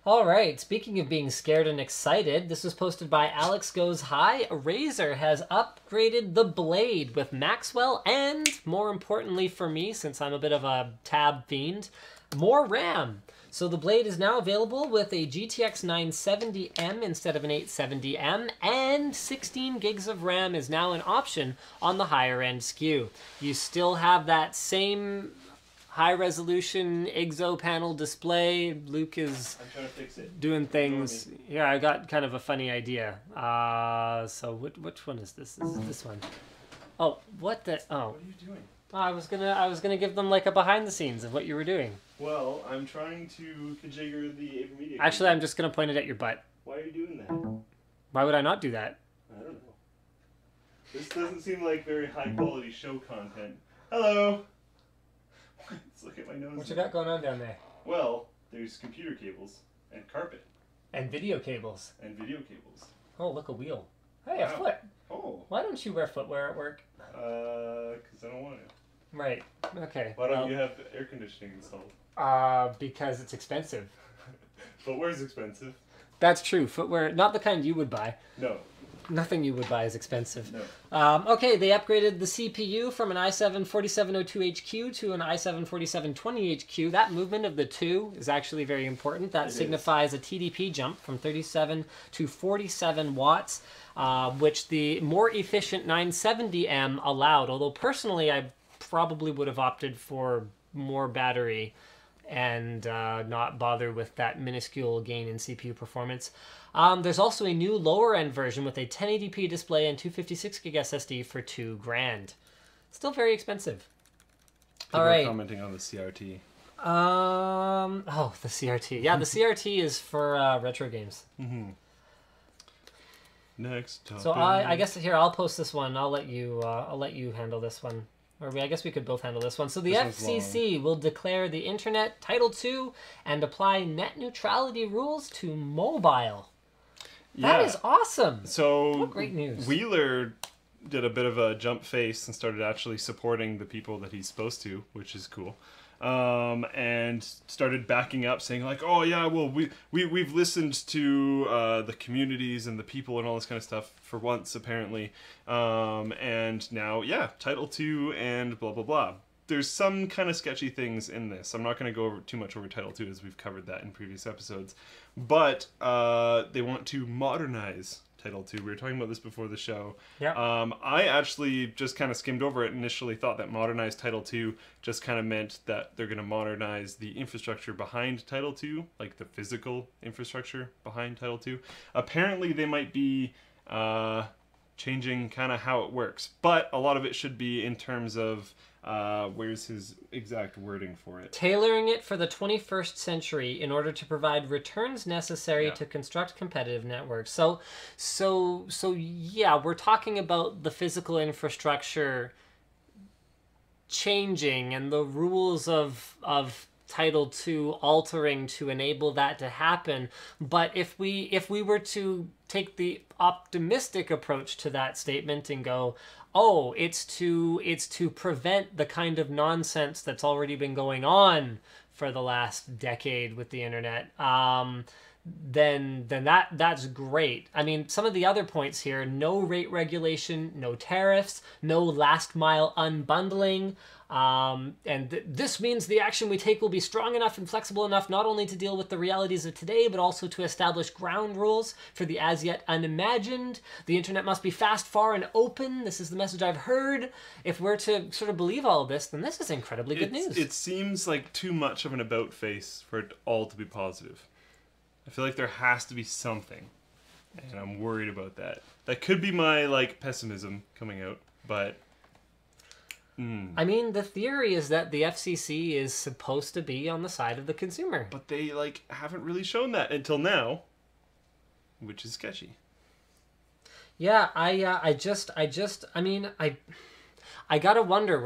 all right, speaking of being scared and excited, this was posted by Alex Goes High. Razer has upgraded the Blade with Maxwell and, more importantly for me, since I'm a bit of a tab fiend, more RAM. So the Blade is now available with a GTX 970M instead of an 870M, and 16 gigs of RAM is now an option on the higher end SKU. You still have that same high resolution IGZO panel display. Luke is I'm trying to fix it. doing things. Yeah, I got kind of a funny idea. So which one is this? This is this one. Oh, what the? Oh, What are you doing? I was gonna give them like a behind the scenes of what you were doing. Well, I'm trying to configure the AverMedia. Actually, I'm just gonna point it at your butt. Why are you doing that? Why would I not do that? I don't know. This doesn't seem like very high quality show content. Hello! Let's look at my nose. What you got going on down there? Well, there's computer cables and carpet And video cables. and video cables. Oh, look, a wheel. Hey, a Wow. foot. Oh, Why don't you wear footwear at work? 'cause I don't want to. Right. Okay. Why don't you have air conditioning installed? Because it's expensive. Footwear's expensive. That's true. Footwear, not the kind you would buy. No. Nothing you would buy is expensive. No. Okay, they upgraded the CPU from an i7-4702HQ to an i7-4720HQ. That movement of the two is actually very important. That signifies a TDP jump from 37 to 47 watts, which the more efficient 970M allowed. Although personally, I probably would have opted for more battery and not bother with that minuscule gain in CPU performance. There's also a new lower-end version with a 1080p display and 256 gig SSD for $2,000. Still very expensive. People are commenting on the CRT. Oh, the CRT. Yeah, the CRT is for retro games. Mm-hmm. Next topic. So I guess here I'll post this one. I'll let you handle this one. Or I guess we could both handle this one. So the FCC will declare the Internet Title II and apply net neutrality rules to mobile. Yeah. That is awesome. So what great news. Wheeler did a bit of a jump face and started actually supporting the people that he's supposed to, which is cool. And started backing up, saying like, "Oh yeah, well we've listened to the communities and the people and all this kind of stuff for once apparently, and now yeah, Title II and blah blah blah." There's some kind of sketchy things in this. I'm not going to go over too much over Title II as we've covered that in previous episodes, but they want to modernize Title II. We were talking about this before the show. Yeah. I actually just kind of skimmed over it and initially thought that modernized Title II just kind of meant that they're going to modernize the infrastructure behind Title II, like the physical infrastructure behind Title II. Apparently they might be changing kind of how it works, but a lot of it should be in terms of where's his exact wording for it? Tailoring it for the 21st century in order to provide returns necessary to construct competitive networks. So yeah, we're talking about the physical infrastructure changing and the rules of Title II altering to enable that to happen. But if we were to take the optimistic approach to that statement and go, oh, it's to prevent the kind of nonsense that's already been going on for the last decade with the internet, then that's great. I mean, some of the other points here: no rate regulation, no tariffs, no last mile unbundling. This means the action we take will be strong enough and flexible enough not only to deal with the realities of today, but also to establish ground rules for the as yet unimagined. The internet must be fast, far, and open. This is the message I've heard. If we're to sort of believe all of this, then this is incredibly good news. It seems like too much of an about face for it all to be positive. I feel like there has to be something, and I'm worried about that. That could be my pessimism coming out, but I mean, the theory is that the FCC is supposed to be on the side of the consumer. But they, haven't really shown that until now, which is sketchy. Yeah, I gotta wonder,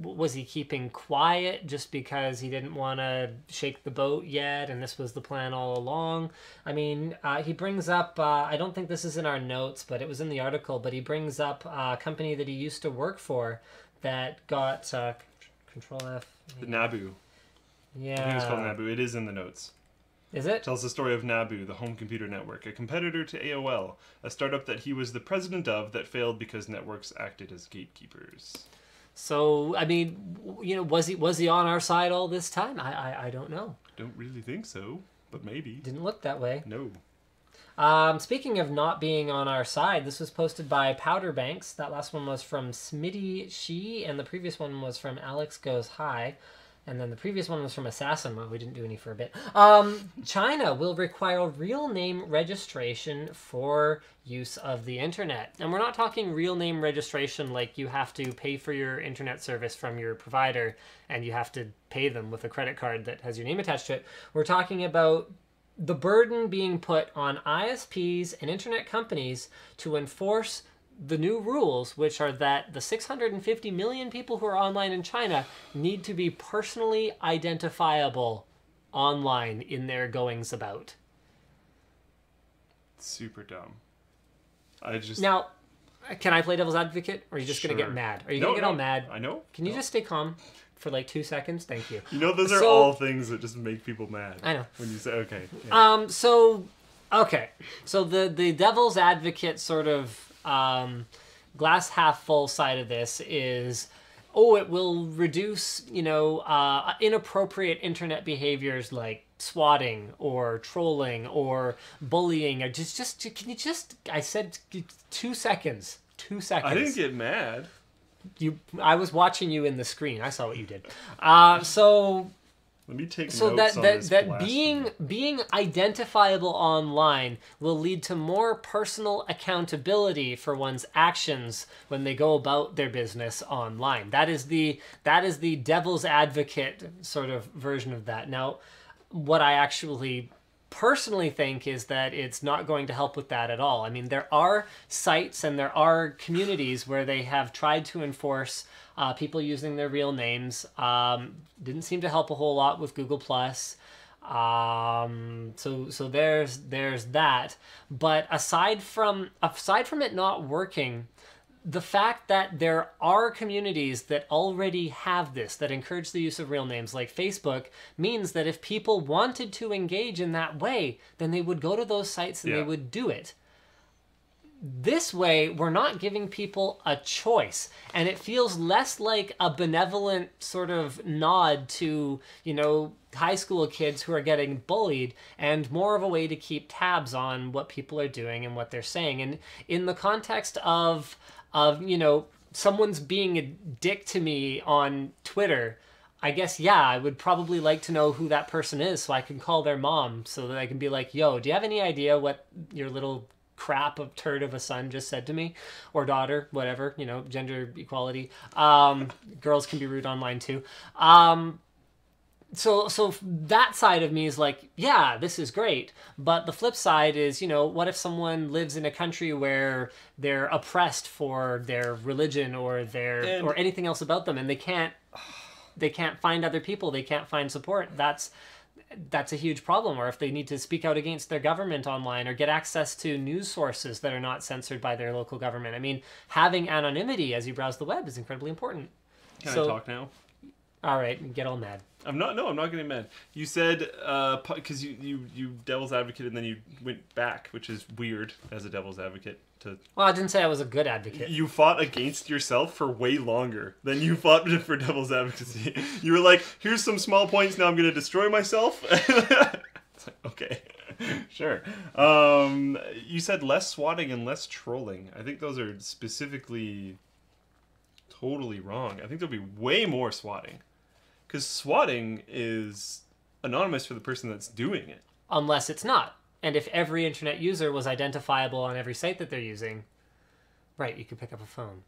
was he keeping quiet just because he didn't want to shake the boat yet, and this was the plan all along? I mean, he brings up, I don't think this is in our notes, but it was in the article, but he brings up a company that he used to work for that got Control F. The Nabu. Yeah. I think it's called Nabu. It is in the notes. Is it? It tells the story of Nabu, the home computer network, a competitor to AOL, a startup that he was the president of that failed because networks acted as gatekeepers. So, I mean, was he on our side all this time? I don't know. Don't really think so, but maybe. Didn't look that way. No. Speaking of not being on our side, this was posted by Powder Banks. That last one was from Smitty She, and the previous one was from Alex Goes High. And then the previous one was from Assassin. Well, we didn't do any for a bit. China will require real name registration for use of the internet. And we're not talking real name registration like you have to pay for your internet service from your provider and you have to pay them with a credit card that has your name attached to it. We're talking about the burden being put on ISPs and internet companies to enforce the new rules, which are that the 650 million people who are online in China need to be personally identifiable online in their goings about. Super dumb. Now, can I play devil's advocate, or are you just going to get mad? Are you going to get all mad? I know. Can you just stay calm for 2 seconds? Thank you. Those are all things that just make people mad. I know. When you say, okay. Yeah. Okay, so the devil's advocate sort of glass half full side of this is, oh, it will reduce, inappropriate internet behaviors like swatting or trolling or bullying or can you just, I said 2 seconds. 2 seconds. I didn't get mad. I was watching you in the screen. I saw what you did. So let me take so notes on this that being identifiable online will lead to more personal accountability for one's actions when they go about their business online. That is the devil's advocate sort of version of that. Now, what I actually personally think is that it's not going to help with that at all. I mean, there are sites and there are communities where they have tried to enforce people using their real names. Didn't seem to help a whole lot with Google Plus. So there's that. But aside from it not working, the fact that there are communities that already have this, that encourage the use of real names like Facebook, means that if people wanted to engage in that way, then they would go to those sites and they would do it. This way, we're not giving people a choice, and it feels less like a benevolent sort of nod to, high school kids who are getting bullied, and more of a way to keep tabs on what people are doing and what they're saying. And in the context of someone's being a dick to me on Twitter, I guess, I would probably like to know who that person is so I can call their mom so that I can be like, yo, do you have any idea what your little crap of turd of a son just said to me, or daughter, whatever, gender equality. Girls can be rude online too. So that side of me is like, yeah, this is great. But the flip side is, what if someone lives in a country where they're oppressed for their religion or or anything else about them, and they can't find other people, they can't find support. That's a huge problem. Or if they need to speak out against their government online or get access to news sources that are not censored by their local government. I mean, having anonymity as you browse the web is incredibly important. Can I talk now? All right, get all mad. I'm not getting mad. You said, because you devil's advocate and then you went back, which is weird as a devil's advocate. Well, I didn't say I was a good advocate. You fought against yourself for way longer than you fought for devil's advocacy. You were like, here's some small points, now I'm going to destroy myself. It's like, okay, sure. You said less swatting and less trolling. I think those are specifically totally wrong. I think there'll be way more swatting. Because swatting is anonymous for the person that's doing it. Unless it's not. And if every internet user was identifiable on every site that they're using, right, you could pick up a phone.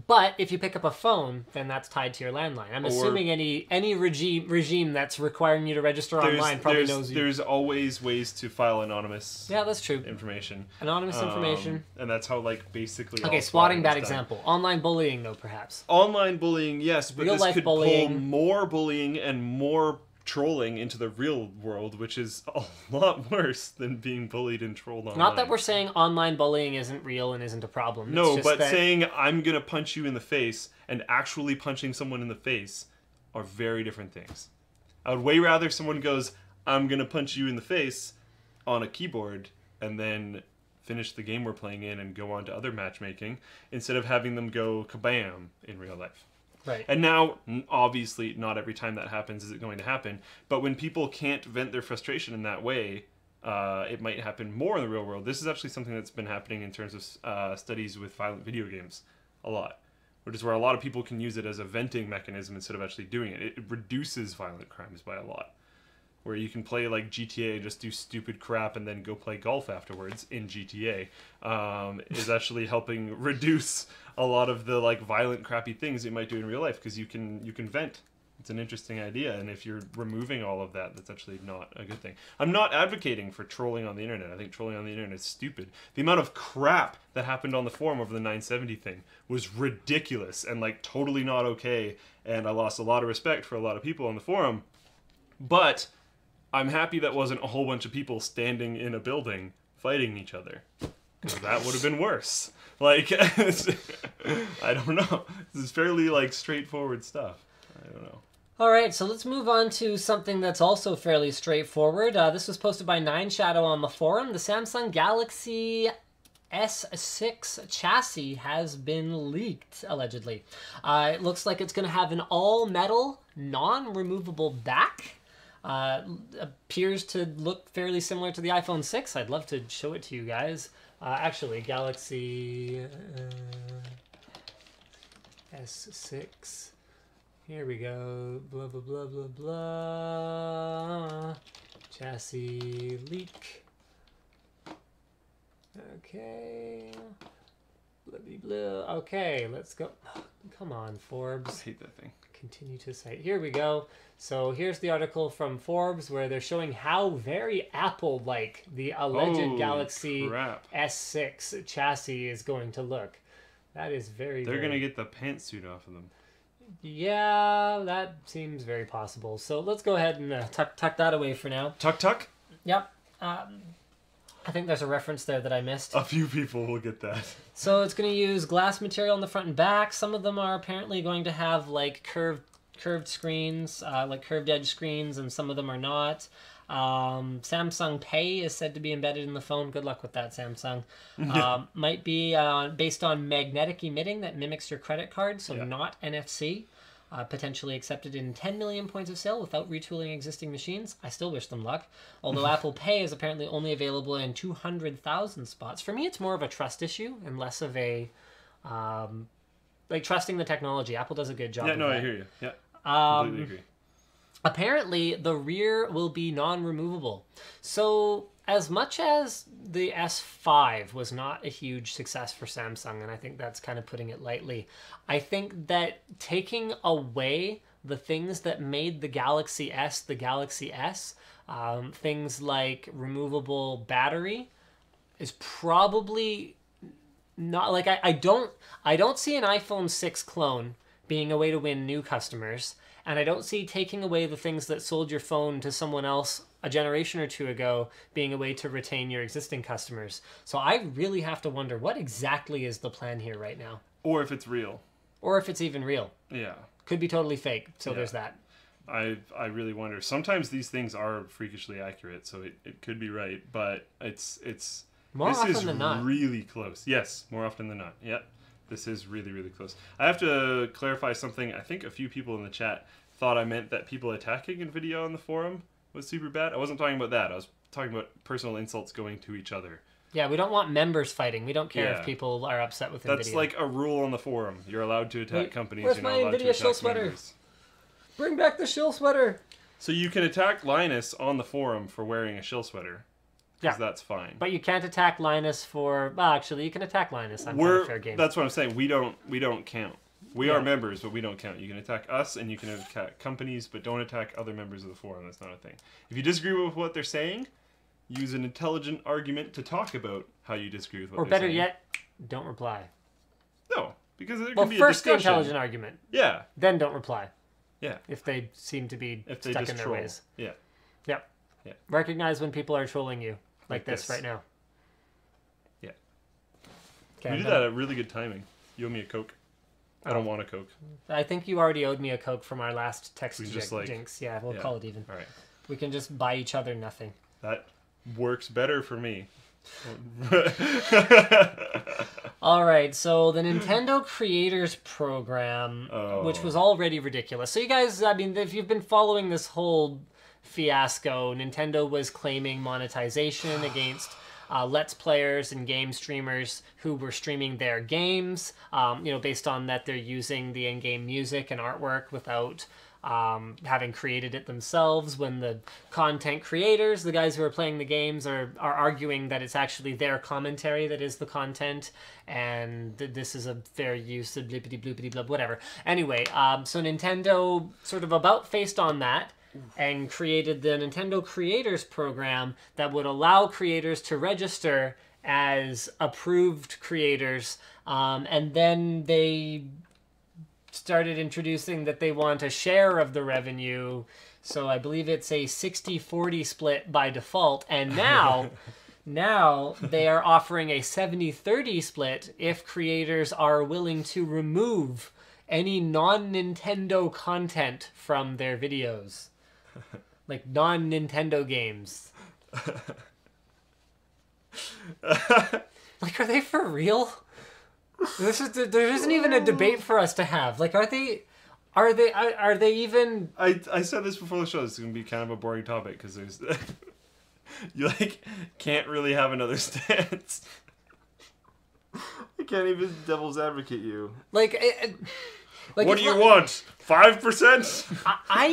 But if you pick up a phone, then that's tied to your landline. I'm assuming any regime that's requiring you to register online probably knows you. There's always ways to file anonymous that's true. Information. Anonymous information. And that's how, basically... Okay, swatting, bad example. Online bullying, though, perhaps. Online bullying, yes, but Real this could bullying. pull more bullying and more trolling into the real world, which is a lot worse than being bullied and trolled online. Not that we're saying online bullying isn't real and isn't a problem. No, but saying I'm going to punch you in the face and actually punching someone in the face are very different things. I would way rather someone goes, I'm going to punch you in the face on a keyboard and then finish the game we're playing in and go on to other matchmaking instead of having them go kabam in real life. Right. And now, obviously, not every time that happens is it going to happen. But when people can't vent their frustration in that way, it might happen more in the real world. This is actually something that's been happening in terms of studies with violent video games a lot. Which is where a lot of people can use it as a venting mechanism instead of actually doing it. It reduces violent crimes by a lot. Where you can play like GTA and just do stupid crap and then go play golf afterwards in GTA, is actually helping reduce a lot of the violent, crappy things you might do in real life because you can vent. It's an interesting idea, and if you're removing all of that, that's actually not a good thing. I'm not advocating for trolling on the internet. I think trolling on the internet is stupid. The amount of crap that happened on the forum over the 970 thing was ridiculous and totally not okay, and I lost a lot of respect for a lot of people on the forum, but I'm happy that wasn't a whole bunch of people standing in a building fighting each other. Because that would have been worse. I don't know. This is fairly straightforward stuff. I don't know. All right, so let's move on to something that's also fairly straightforward. This was posted by Nine Shadow on the forum. The Samsung Galaxy S6 chassis has been leaked, allegedly. It looks like it's going to have an all-metal, non-removable back. Appears to look fairly similar to the iPhone 6. I'd love to show it to you guys. Actually, Galaxy S6. Here we go. Blah, blah, blah, blah, blah. Chassis leak. Okay. Blah, blah, blah. Okay, let's go. Come on, Forbes. I hate that thing. Continue to cite. Here we go. So here's the article from Forbes where they're showing how very Apple-like the alleged Galaxy S6 chassis is going to look. That is very... They're going to get the pantsuit off of them. Yeah, that seems very possible. So let's go ahead and tuck that away for now. Tuck? Yep. I think there's a reference there that I missed. A few people will get that. So it's going to use glass material on the front and back. Some of them are apparently going to have like curved screens, like curved edge screens, and some of them are not. Samsung Pay is said to be embedded in the phone. Good luck with that, Samsung. Might be based on magnetic emitting that mimics your credit card, so not NFC. Potentially accepted in 10 million points of sale without retooling existing machines. I still wish them luck. Although Apple Pay is apparently only available in 200,000 spots. For me, it's more of a trust issue and less of a like trusting the technology. Apple does a good job. Yeah, no, I hear you. Yeah, completely agree. Apparently, the rear will be non-removable. So, as much as the S5 was not a huge success for Samsung, and I think that's kind of putting it lightly, I think that taking away the things that made the Galaxy S, things like removable battery, is probably not... Like, I don't see an iPhone 6 clone being a way to win new customers. And I don't see taking away the things that sold your phone to someone else a generation or two ago being a way to retain your existing customers. So I really have to wonder what exactly is the plan here right now. Or if it's real. Or if it's even real. Yeah. Could be totally fake. So there's that. I really wonder. Sometimes these things are freakishly accurate, so it could be right, but it's more often than not. Really close. Yes, more often than not. Yep. This is really, really close. I have to clarify something. I think a few people in the chat thought I meant that people attacking NVIDIA on the forum was super bad. I wasn't talking about that. I was talking about personal insults going to each other. Yeah, we don't want members fighting. We don't care if people are upset with NVIDIA. That's like a rule on the forum. You're allowed to attack companies. Where's You're my not allowed NVIDIA to attack shill sweater? members. Bring back the shill sweater. So you can attack Linus on the forum for wearing a shill sweater. Because that's fine. But you can't attack Linus for... Well, actually, you can attack Linus. I'm kind of fair game. That's what I'm saying. We don't count. We are members, but we don't count. You can attack us, and you can attack companies, but don't attack other members of the forum. That's not a thing. If you disagree with what they're saying, use an intelligent argument to talk about how you disagree with what they're saying. Or better yet, don't reply. No, because there can be a discussion. Well, first the intelligent argument. Yeah. Then don't reply. Yeah. If they seem to be stuck in their troll. ways. Yeah. Yep. Yeah. Recognize when people are trolling you. Like this right now. Yeah. Okay, we did that at really good timing. You owe me a Coke. I don't want a Coke. I think you already owed me a Coke from our last text jinx. Yeah, we'll call it even. All right. We can just buy each other nothing. That works better for me. All right, so the Nintendo Creators Program, which was already ridiculous. So you guys, I mean, if you've been following this whole fiasco, Nintendo was claiming monetization against Let's Players and game streamers who were streaming their games, based on that they're using the in-game music and artwork without having created it themselves, when the content creators, the guys who are playing the games, are arguing that it's actually their commentary that is the content, and this is a fair use of blippity bloopity blub, whatever. Anyway, so Nintendo sort of about-faced on that, and created the Nintendo Creators Program that would allow creators to register as approved creators, and then they started introducing that they want a share of the revenue, so I believe it's a 60-40 split by default, and now they are offering a 70-30 split if creators are willing to remove any non-Nintendo content from their videos. Like non-Nintendo games. Like, are they for real? There isn't even a debate for us to have. Like, are they even... I said this before the show. This is going to be kind of a boring topic because there's... you, like, can't really have another stance. I can't even devil's advocate you. Like what do you want? 5%? I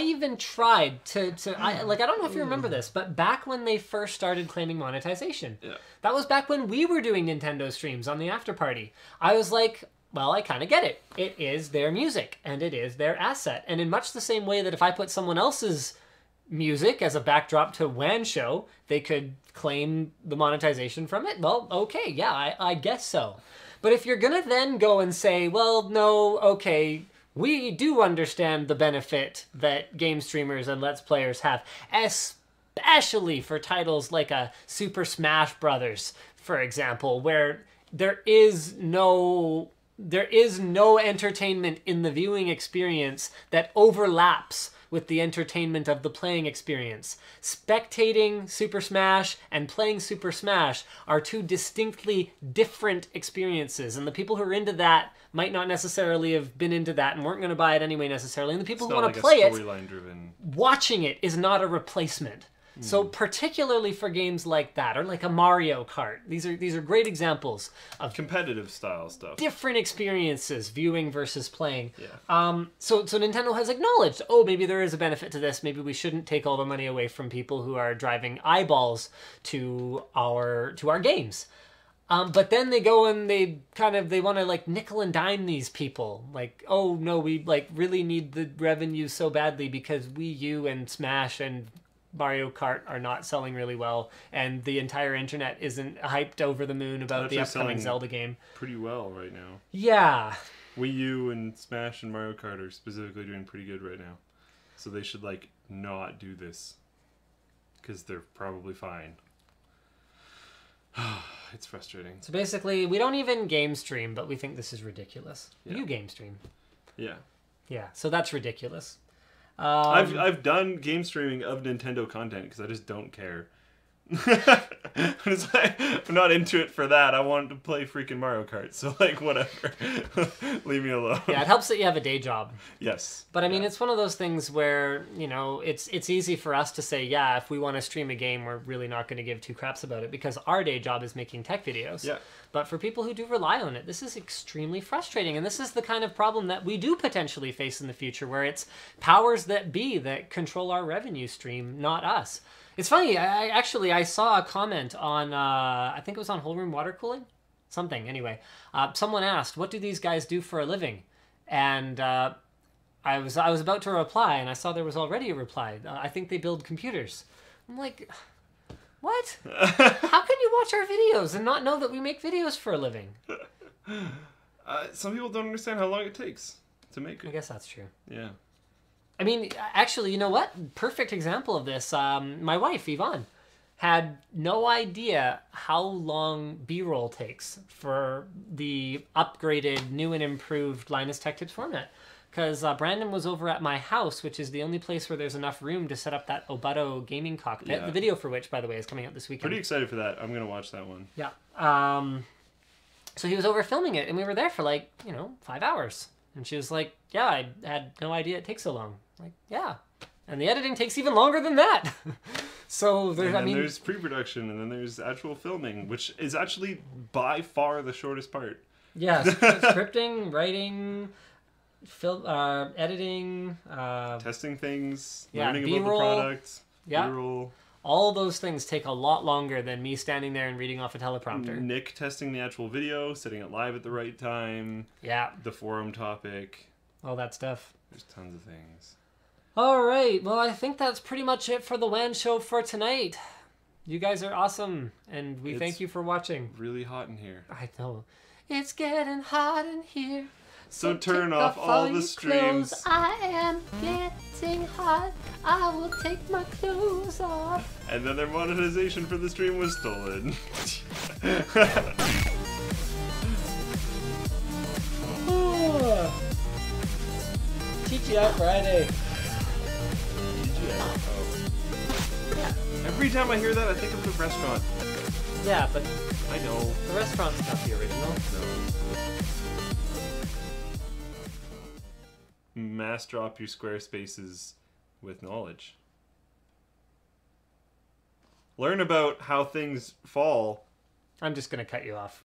even tried to I don't know if you remember this, but back when they first started claiming monetization, that was back when we were doing Nintendo streams on the after party. I was like, well, I kind of get it. It is their music and it is their asset. And in much the same way that if I put someone else's music as a backdrop to a WAN show, they could claim the monetization from it. Well, okay, yeah, I guess so. But if you're gonna then go and say, well, no, okay, we do understand the benefit that game streamers and Let's Players have, especially for titles like a Super Smash Brothers, for example, where there is no entertainment in the viewing experience that overlaps with the entertainment of the playing experience. Spectating Super Smash and playing Super Smash are two distinctly different experiences, and the people who are into that might not necessarily have been into that and weren't going to buy it anyway necessarily, and the people who want to play it, watching it is not a replacement. So particularly for games like that, or like a Mario Kart, these are great examples of competitive style stuff. Different experiences, viewing versus playing. Yeah. So Nintendo has acknowledged, oh, maybe there is a benefit to this. Maybe we shouldn't take all the money away from people who are driving eyeballs to our games. But then they go and they want to like nickel and dime these people. Like, oh no, we like really need the revenue so badly because Wii U and Smash and Mario Kart are not selling really well, and the entire internet isn't hyped over the moon about the upcoming Zelda game. Pretty well right now. Yeah. Wii U and Smash and Mario Kart are specifically doing pretty good right now. So they should, like, not do this. Because they're probably fine. It's frustrating. So basically, we don't even game stream, but we think this is ridiculous. Yeah. You game stream. Yeah. Yeah, so that's ridiculous. I've done game streaming of Nintendo content because I just don't care. It's like, I'm not into it for that. I want to play freaking Mario Kart, so like whatever. Leave me alone. Yeah, it helps that you have a day job. Yes. But I mean, it's one of those things where, you know, it's easy for us to say, yeah, if we want to stream a game, we're really not going to give two craps about it because our day job is making tech videos. Yeah. But for people who do rely on it, this is extremely frustrating. And this is the kind of problem that we do potentially face in the future, where it's powers that be that control our revenue stream, not us. It's funny, I saw a comment on, I think it was on Whole Room Water Cooling? Something, anyway. Someone asked, what do these guys do for a living? And I was about to reply, and I saw there was already a reply. I think they build computers. I'm like, what? How can you watch our videos and not know that we make videos for a living? Some people don't understand how long it takes to make it. I guess that's true. Yeah. I mean, actually, you know what? Perfect example of this. My wife, Yvonne, had no idea how long B-roll takes for the upgraded, new and improved Linus Tech Tips format. Because Brandon was over at my house, which is the only place where there's enough room to set up that Obutto gaming cockpit. Yeah. The video for which, by the way, is coming out this weekend. Pretty excited for that. I'm going to watch that one. Yeah. So he was over filming it, and we were there for 5 hours. And she was like, yeah, I had no idea it takes so long. Like, yeah. And the editing takes even longer than that. So there's pre-production, and then there's actual filming, which is actually by far the shortest part. Yeah, scripting, writing, editing, testing things, yeah, learning B-roll, about the product, yeah. B-roll. All those things take a lot longer than me standing there and reading off a teleprompter. Nick testing the actual video, setting it live at the right time. Yeah. The forum topic. All that stuff. There's tons of things. All right. Well, I think that's pretty much it for the WAN show for tonight. You guys are awesome, and we thank you for watching. Really hot in here. I know. It's getting hot in here. So turn off all the streams. Clothes. I am getting hot. I will take my clothes off. And then their monetization for the stream was stolen. TGI Friday. Every time I hear that, I think of the restaurant. Yeah, but I know. the restaurant's not the original. No. Massdrop your Squarespaces with knowledge. Learn about how things fall. I'm just gonna cut you off.